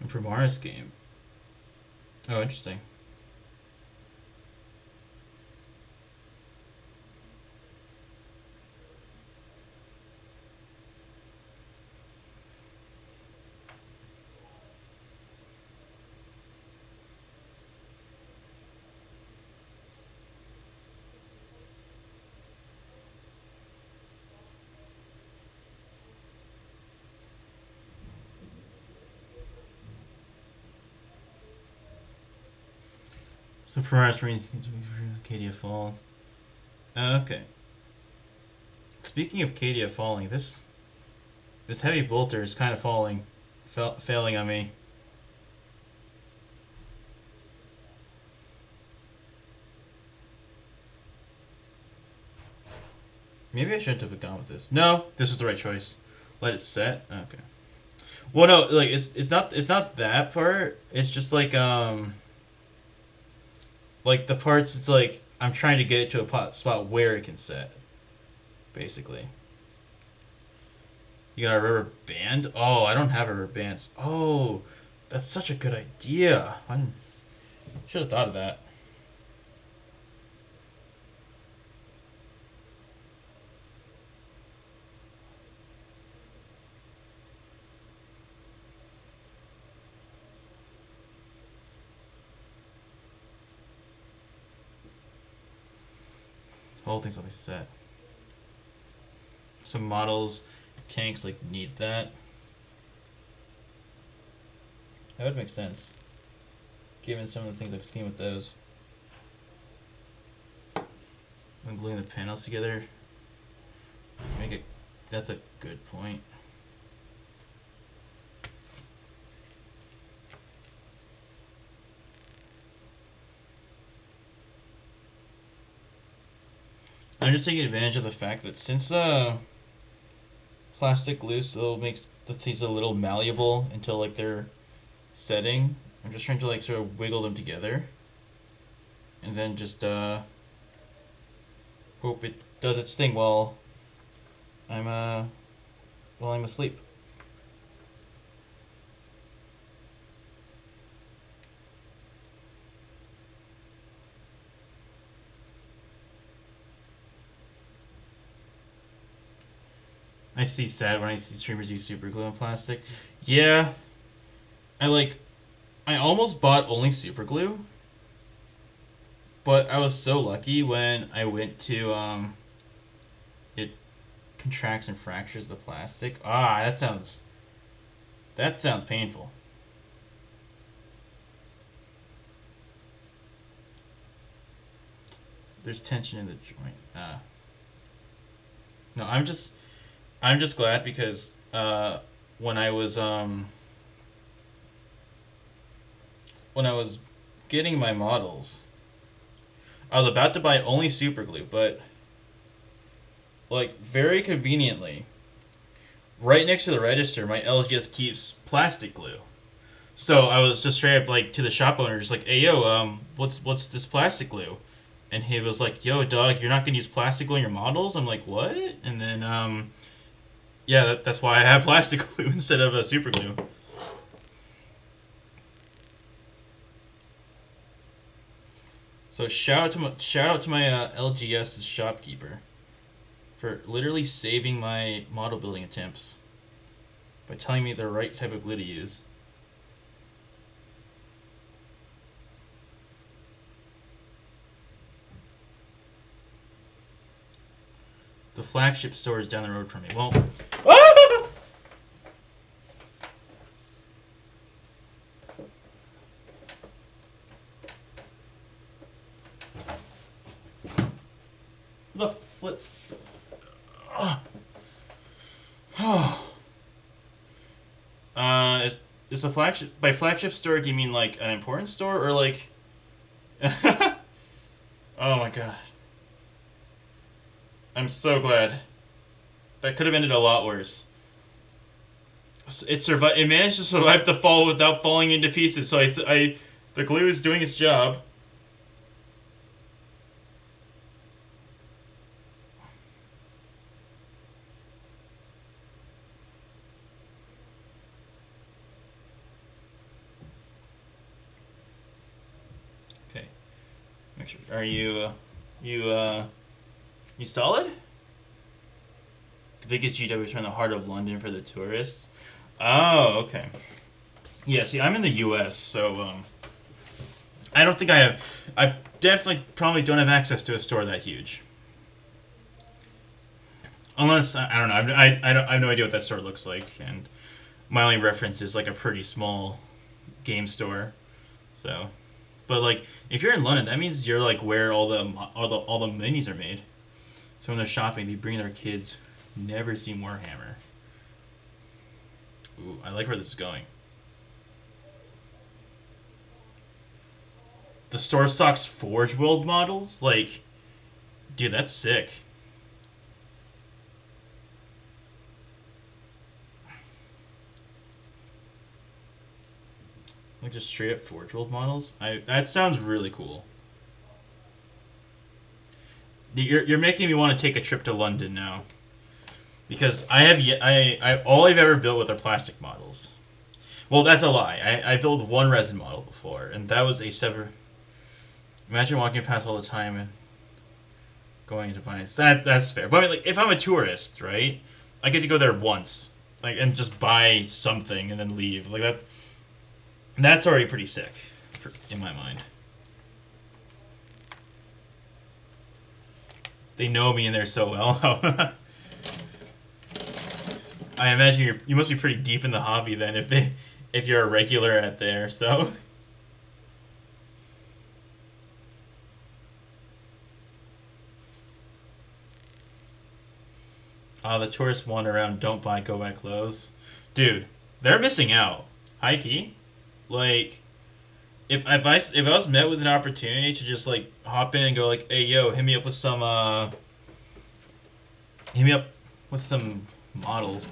Speaker 1: A Primaris game. Oh, interesting. So Primaris Marines, Cadia Falls. Okay. Speaking of Cadia falling, this heavy bolter is kind of failing on me. Maybe I shouldn't have gone with this. No, this was the right choice. Let it set. Okay. Well, no, like it's not that part. It's just like the parts. It's like I'm trying to get it to a spot where it can set. Basically, you got a rubber band. Oh, I don't have rubber bands. Oh, that's such a good idea. I should have thought of that. The whole thing's only set. Some models, tanks like need that. That would make sense, given some of the things I've seen with those. When gluing the panels together, make it. That's a good point. I'm just taking advantage of the fact that since plastic glue still makes the things a little malleable until like they're setting, I'm just trying to like sort of wiggle them together, and then just hope it does its thing while I'm asleep. I see sad when I see streamers use super glue on plastic. Yeah, I almost bought only super glue, but I was so lucky when I went to it contracts and fractures the plastic. Ah, that sounds painful. There's tension in the joint. Ah. No, I'm just glad because when I was getting my models, I was about to buy only super glue, but like very conveniently, right next to the register, my LGS keeps plastic glue. So I was just straight up like to the shop owner, just like, "Hey yo, what's this plastic glue?" And he was like, "Yo, dog, you're not gonna use plastic glue in your models?" I'm like, "What?" And then yeah, that's why I have plastic glue instead of a super glue. So shout out to my LGS shopkeeper for literally saving my model building attempts by telling me the right type of glue to use. The flagship store is down the road from me. Well, the flip. Is the flagship by flagship store? Do you mean like an important store or like? Oh my god! I'm so glad. That could have ended a lot worse. It survived. It managed to survive the fall without falling into pieces. So the glue is doing its job. Okay. Make sure. Are you solid? The biggest GW from the heart of London for the tourists. Oh, okay. Yeah. See, I'm in the U.S., so I don't think I have. I definitely probably don't have access to a store that huge. Unless I don't know. I have no idea what that store looks like, and my only reference is like a pretty small game store. So, but like if you're in London, that means you're like where all the minis are made. So when they're shopping, they bring their kids who never seen Warhammer. Ooh, I like where this is going. The store stocks Forge World models. Like, dude, that's sick. Like just straight up Forge World models. That sounds really cool. You're making me want to take a trip to London now. Because I all I've ever built with are plastic models. Well, that's a lie. I built one resin model before, and that was a sever. Imagine walking past all the time and going into finance. That's fair. But I mean, like, if I'm a tourist, right? I get to go there once, like, and just buy something and then leave. Like that. That's already pretty sick, in my mind. They know me in there so well. I imagine you must be pretty deep in the hobby then. if you're a regular at there, so. The tourists wander around, don't buy, go buy clothes. Dude, they're missing out. High key. Like, if I was met with an opportunity to just like hop in and go like, hey yo, hit me up with some models.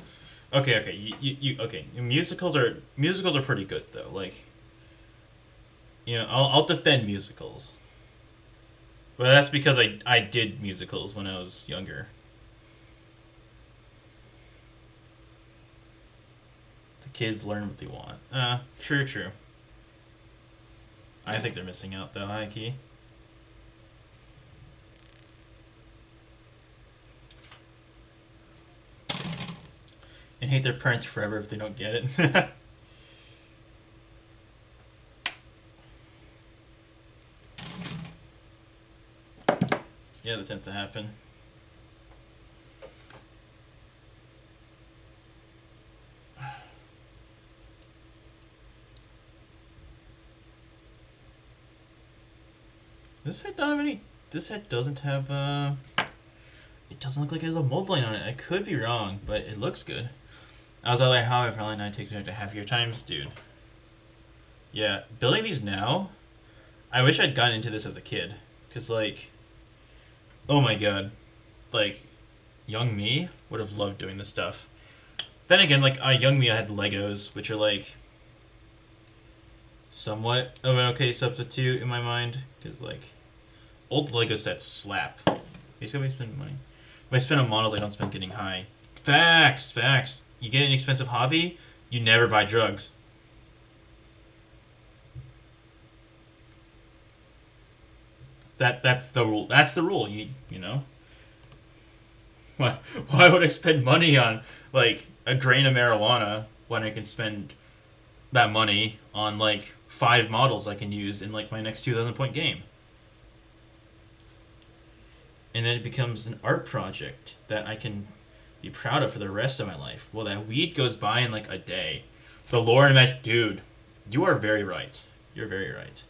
Speaker 1: Okay, okay. Musicals are pretty good though. Like, I'll defend musicals, but that's because I did musicals when I was younger. The kids learn what they want. True. I think they're missing out though, high key. And hate their parents forever if they don't get it. Yeah, that tends to happen. This head don't have any. This head doesn't have. It doesn't look like it has a mold line on it. I could be wrong, but it looks good. I was like, how it probably not takes me up to half your times, dude. Yeah, building these now. I wish I'd gotten into this as a kid, cause like, oh my god, like, young me would have loved doing this stuff. Then again, like, young me, I had Legos, which are like somewhat of an okay substitute in my mind, because like, old Lego sets slap. Basically, I spend money. If I spend on models, I don't spend getting high. Facts. You get an expensive hobby, you never buy drugs. That's the rule. That's the rule. You know. Why would I spend money on like a grain of marijuana when I can spend that money on like 5 models I can use in like my next 2,000 point game? And then it becomes an art project that I can be proud of for the rest of my life. Well, that weed goes by in like a day. The lore and magic, dude. You are very right. You're very right.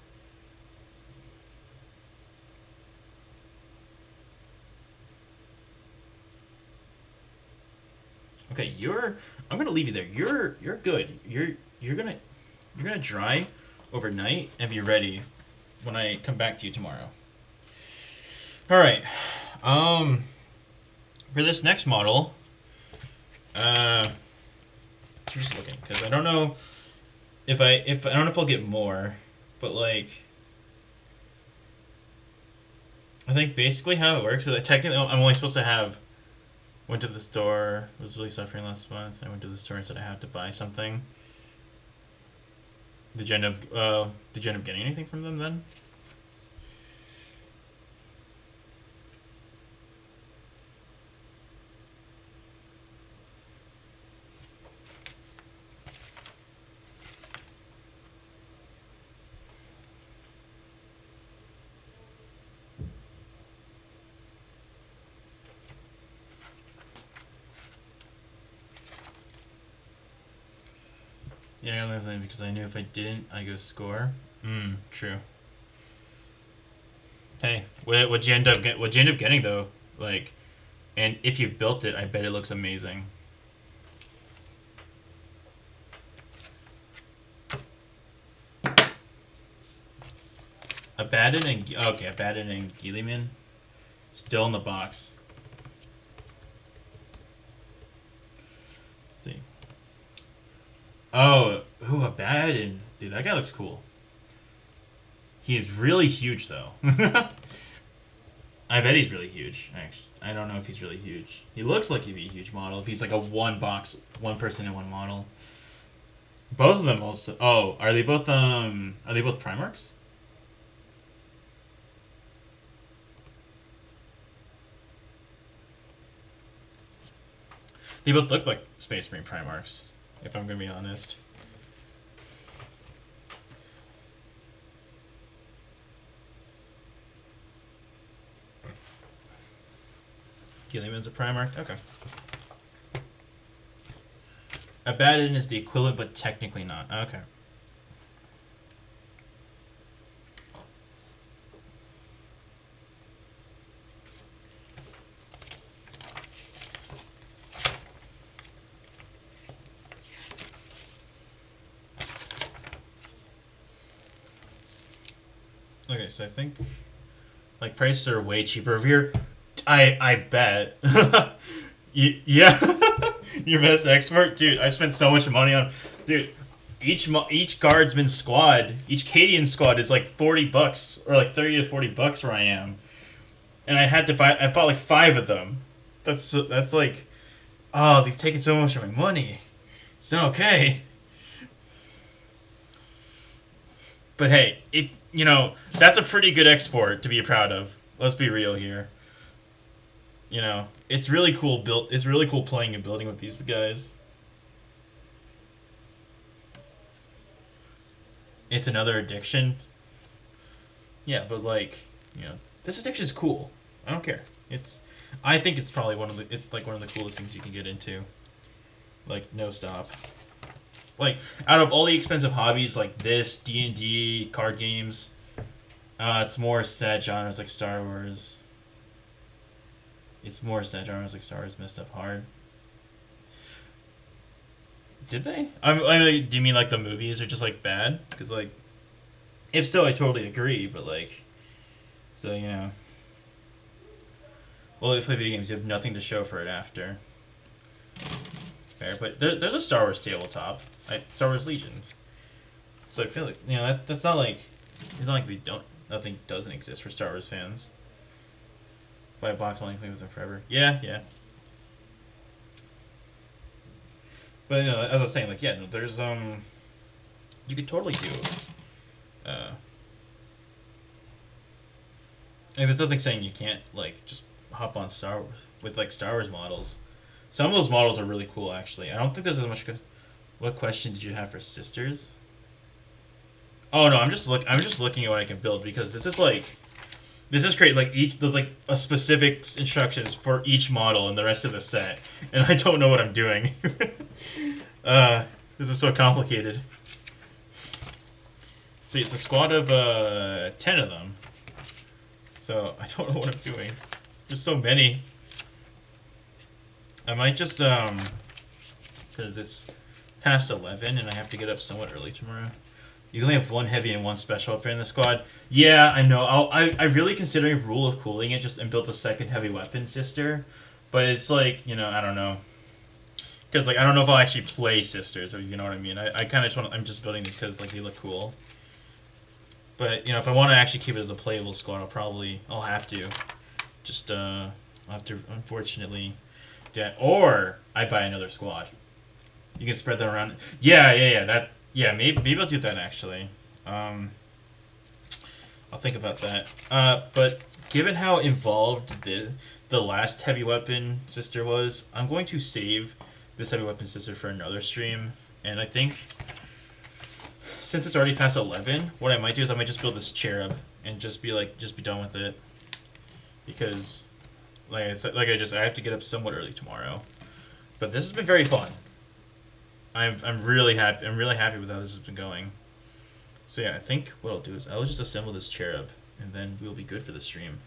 Speaker 1: Okay, you're. I'm gonna leave you there. You're good. You're gonna dry overnight and be ready when I come back to you tomorrow. All right. Um, for this next model, I'm just looking because I don't know if I don't know if I'll get more, but like I think basically how it works is that technically I'm only supposed to have went to the store, was really suffering last month. I went to the store and said I have to buy something. Did you end up getting anything from them then? Yeah, I only because I knew if I didn't, I go score. True. Hey, what'd you end up what'd you end up getting though? Like, and if you've built it, I bet it looks amazing. Abaddon and Gilliman, still in the box. Let's see. Abaddon, dude, that guy looks cool. He's really huge though. I bet he's really huge. Actually, I don't know if he's really huge. He looks like he'd be a huge model if he's like a one box, one person in one model. Both of them also. Oh, are they both? Are they both Primarchs? They both look like Space Marine Primarchs, if I'm gonna be honest. Gilliman's a Primarch. Okay. Abaddon is the equivalent, but technically not. Okay. Okay, so I think like prices are way cheaper over here. I bet. Yeah, your best expert, dude. I spent so much money on, dude. Each guardsman squad, each Cadian squad is like $40 or like $30 to $40 where I am, and I had to buy. I bought like 5 of them. That's like, oh, they've taken so much of my money. It's not okay. But hey, if you know, that's a pretty good export to be proud of. Let's be real here. You know, it's really cool built. It's really cool playing and building with these guys. It's another addiction. Yeah, but like, you know, this addiction is cool. I don't care. I think it's probably it's like one of the coolest things you can get into. Like, no stop. Like, out of all the expensive hobbies like this, D&D, card games, it's more sad genres like Star Wars. It's more sad genres like Star Wars messed up hard. Did they? Do you mean like the movies are just like bad? Because like, if so, I totally agree. But like, so you know, well, if you play video games, you have nothing to show for it after. Fair, but there's a Star Wars tabletop, like Star Wars Legions. So I feel like you know that's not like it's not like they don't nothing doesn't exist for Star Wars fans. Buy a box only play with them forever. Yeah, yeah. But you know, as I was saying, like yeah, no, there's you could totally do. Uh, and there's nothing saying you can't like just hop on Star Wars with like Star Wars models. Some of those models are really cool, actually. I don't think there's as much. What question did you have for sisters? Oh no, I'm just looking at what I can build because this is great. Like there's like a specific instructions for each model and the rest of the set, and I don't know what I'm doing. This is so complicated. See, it's a squad of 10 of them, so I don't know what I'm doing. There's so many. I might just because it's past 11 and I have to get up somewhat early tomorrow. You only have one heavy and one special up here in the squad. Yeah, I know. I really considering rule of cooling it just and build the second heavy weapon sister, but it's like you know I don't know because like I don't know if I'll actually play sisters, if you know what I mean. I kind of just want I'm just building these because like they look cool. But you know if I want to actually keep it as a playable squad, I'll have to just I'll have to unfortunately do that, or I buy another squad. You can spread them around. Yeah. Maybe I'll do that actually. I'll think about that. But given how involved the last heavy weapon sister was, I'm going to save this heavy weapon sister for another stream. And I think since it's already past 11, what I might do is I might just build this cherub and just be done with it. Because like I said, I have to get up somewhat early tomorrow. But this has been very fun. I'm really happy. I'm really happy with how this has been going. So yeah, I think what I'll do is I'll just assemble this cherub, and then we'll be good for the stream.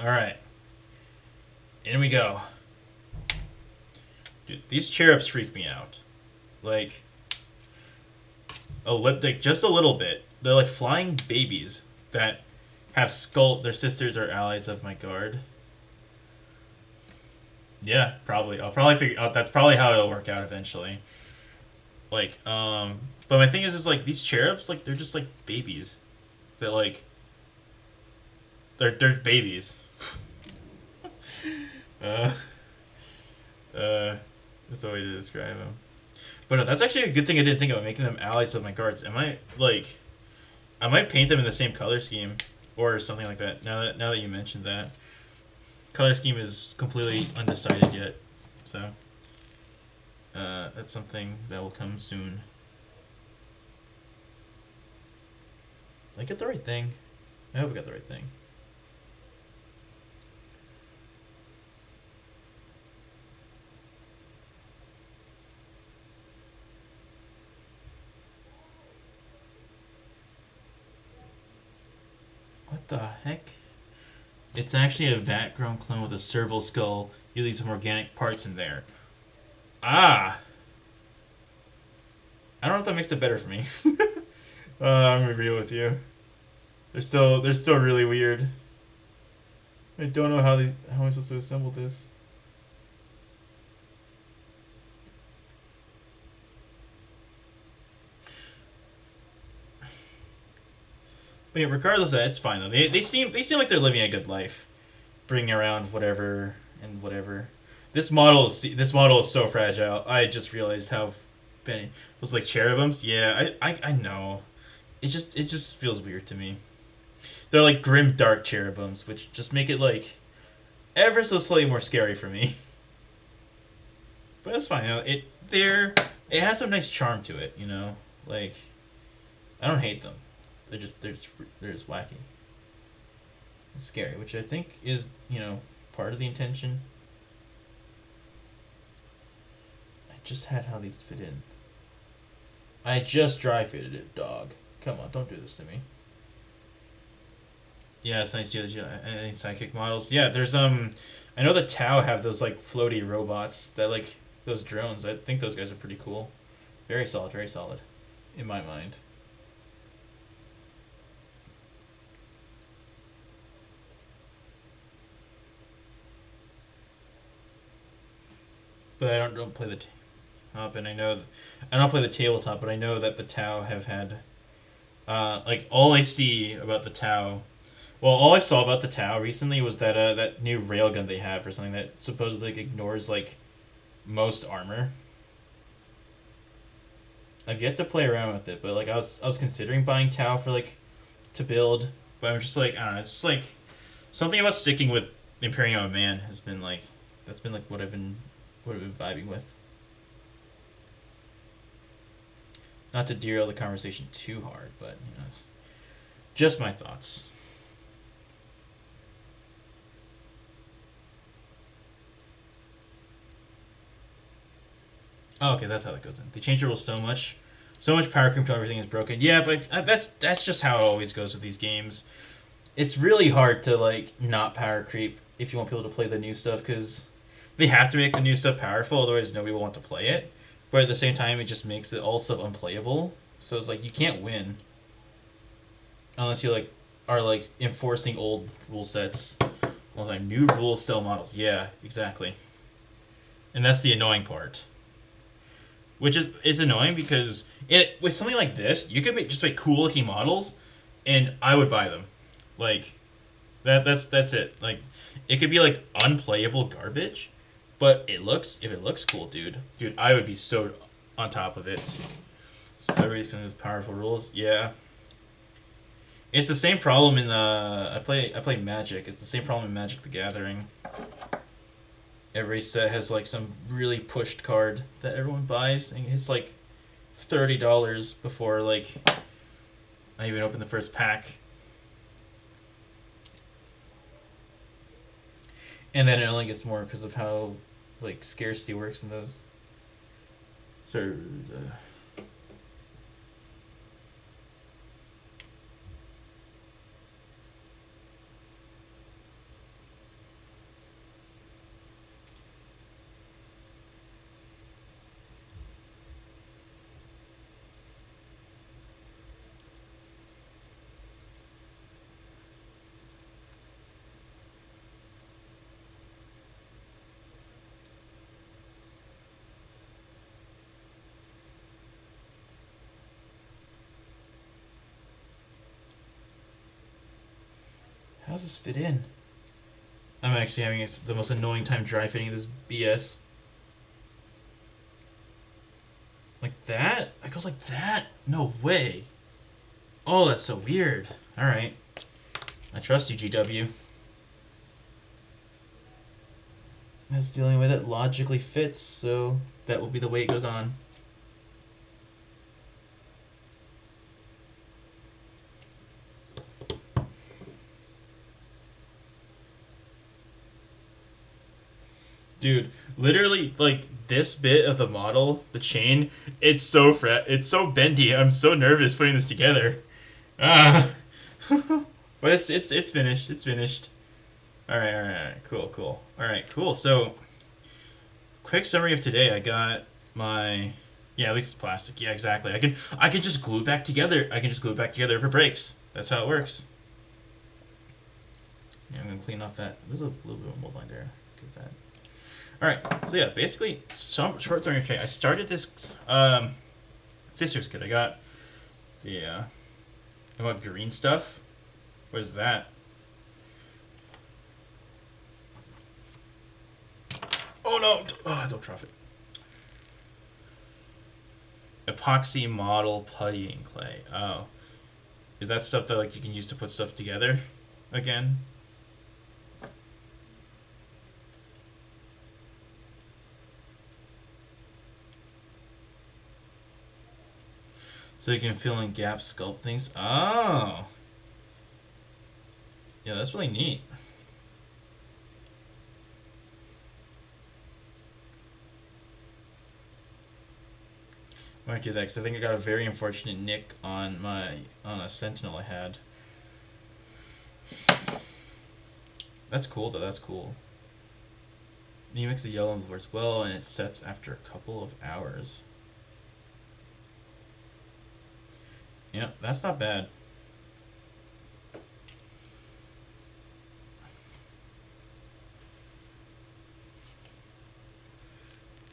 Speaker 1: All right, in we go. Dude, these cherubs freak me out. Like just a little bit. They're like flying babies that have skull. Their sisters are allies of my guard. Yeah, probably. I'll probably figure out. That's probably how it'll work out eventually. Like, but my thing is like these cherubs, like they're just like babies. They're like, they're babies. uh, that's the way to describe them. But no, that's actually a good thing I didn't think about making them allies of my guards. I might paint them in the same color scheme or something like that. Now that you mentioned that. Color scheme is completely undecided yet, so that's something that will come soon. Did I get the right thing? I hope I got the right thing. the heck? It's actually a vat-grown clone with a serval skull. You leave some organic parts in there. Ah! I don't know if that makes it better for me. I'm gonna be real with you. They're still really weird. I don't know how I'm supposed to assemble this. But yeah, regardless of that, it's fine though. They seem like they're living a good life, bringing around whatever and whatever. This model is so fragile. I just realized how many was like cherubims. Yeah, I know. It just feels weird to me. They're like grim dark cherubims, which just make it like ever so slightly more scary for me. But that's fine. You know, it has some nice charm to it. Like I don't hate them. They're just wacky and scary, which I think is part of the intention. I just had how these fit in. I just dry fitted it, dog. Come on, don't do this to me. Yeah, it's nice to see any sidekick models. Yeah, there's I know the Tau have those like floaty robots that like those drones. I think those guys are pretty cool. Very solid, in my mind. But I don't play the top, and I don't play the tabletop, but I know that the Tau have had like all I see about the Tau. Well, all I saw about the Tau recently was that new railgun they have or something that supposedly like, ignores like most armor. I've yet to play around with it, but like I was considering buying Tau for like to build, but I'm just like I don't know. It's just like something about sticking with Imperial Man has been like that's been like what I've been vibing with. Not to derail the conversation too hard, but it's just my thoughts. Oh, okay, that's how that goes in. They change the rules so much power creep until everything is broken. Yeah, but that's just how it always goes with these games. It's really hard to like not power creep if you want people to play the new stuff because they have to make the new stuff powerful, otherwise nobody will want to play it. But at the same time, it just makes it all stuff unplayable. So it's like you can't win unless you like are like enforcing old rule sets. Well, like new rules, still models. Yeah, exactly. And that's the annoying part. Which is it's annoying because it with something like this, you could just make cool looking models, and I would buy them. Like that's it. Like it could be like unplayable garbage, but if it looks cool, dude, I would be so on top of it. So everybody's coming with powerful rules. Yeah, it's the same problem in the I play Magic. It's the same problem in Magic the Gathering. Every set has like some really pushed card that everyone buys, and it's like $30 before like I even open the first pack. And then it only gets more because of how like scarcity works in those. So how does this fit in? I'm actually having the most annoying time dry fitting this BS. Like that? It goes like that? No way. Oh, that's so weird. Alright. I trust you, GW. That's the only way that logically fits, so that will be the way it goes on. Dude, literally, like this bit of the model, the chain, it's so bendy. I'm so nervous putting this together. Ah, But it's finished. It's finished. All right. Cool, cool. All right, cool. So, quick summary of today. I got my yeah, at least it's plastic. Yeah, exactly. I can just glue it back together. I can just glue it back together if it breaks. That's how it works. Yeah, I'm gonna clean off that. There's a little bit of mold line there. Get that. All right. So yeah, basically, some short story tray. I started this sisters kit. I got the I got green stuff. What is that? Oh no! Oh, don't drop it. Epoxy model puttying clay. Oh, is that stuff that like you can use to put stuff together? Again. So you can fill in gaps, sculpt things. Oh, yeah, that's really neat. I might do that because I think I got a very unfortunate nick on a sentinel I had. That's cool though. That's cool. You mix the yellow and works well, and it sets after a couple of hours. Yeah, that's not bad.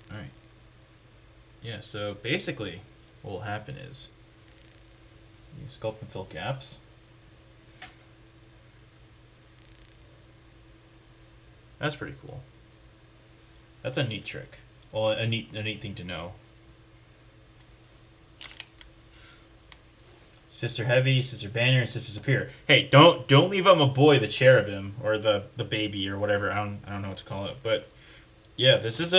Speaker 1: All right. Yeah. So basically, what will happen is you sculpt and fill gaps. That's pretty cool. That's a neat trick. Well, a neat thing to know. Sister Heavy, Sister Banner, and Sister Superior. Hey, don't leave out my boy the cherubim or the baby or whatever. I don't know what to call it, but yeah, this is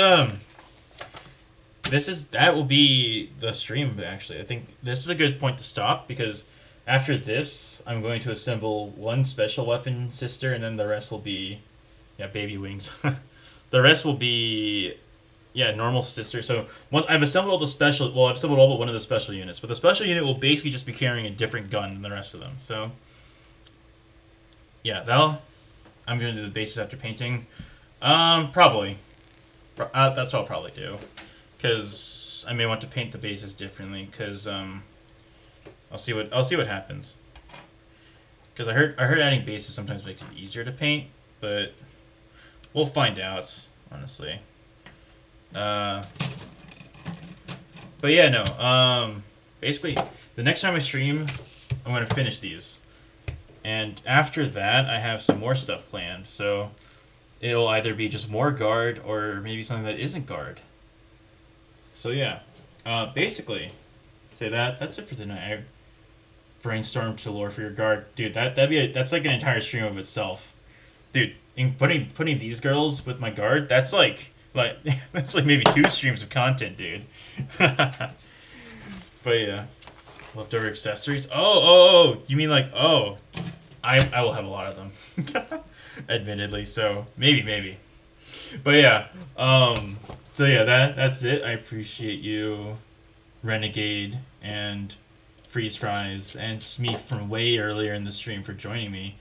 Speaker 1: that will be the stream actually. I think this is a good point to stop because after this, I'm going to assemble one special weapon sister, and then the rest will be yeah baby wings. The rest will be yeah, normal sister. So I've assembled all the special. Well, I've assembled all but one of the special units, but the special unit will basically just be carrying a different gun than the rest of them. So yeah, that'll. I'm gonna do the bases after painting. Probably. That's what I'll probably do, because I may want to paint the bases differently. Because I'll see what happens. Because I heard adding bases sometimes makes it easier to paint, but we'll find out. Honestly. Uh, but yeah, no. Basically, the next time I stream, I'm gonna finish these, and after that, I have some more stuff planned. So it'll either be just more guard or maybe something that isn't guard. So yeah, basically, say that's it for the night. I brainstorm to lore for your guard, dude. That's like an entire stream of itself, dude. In putting these girls with my guard, that's like that's like maybe 2 streams of content, dude. But yeah, leftover accessories. Oh, you mean like I will have a lot of them, admittedly. So maybe. But yeah, so yeah, that's it. I appreciate you, Renegade and Freeze Fries and Smeef from way earlier in the stream for joining me.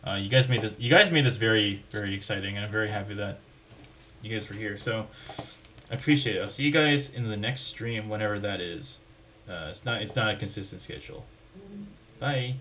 Speaker 1: You guys made this. You guys made this very very exciting, and I'm very happy that you guys were here. So I appreciate it. I'll see you guys in the next stream, whenever that is. It's not a consistent schedule. Bye.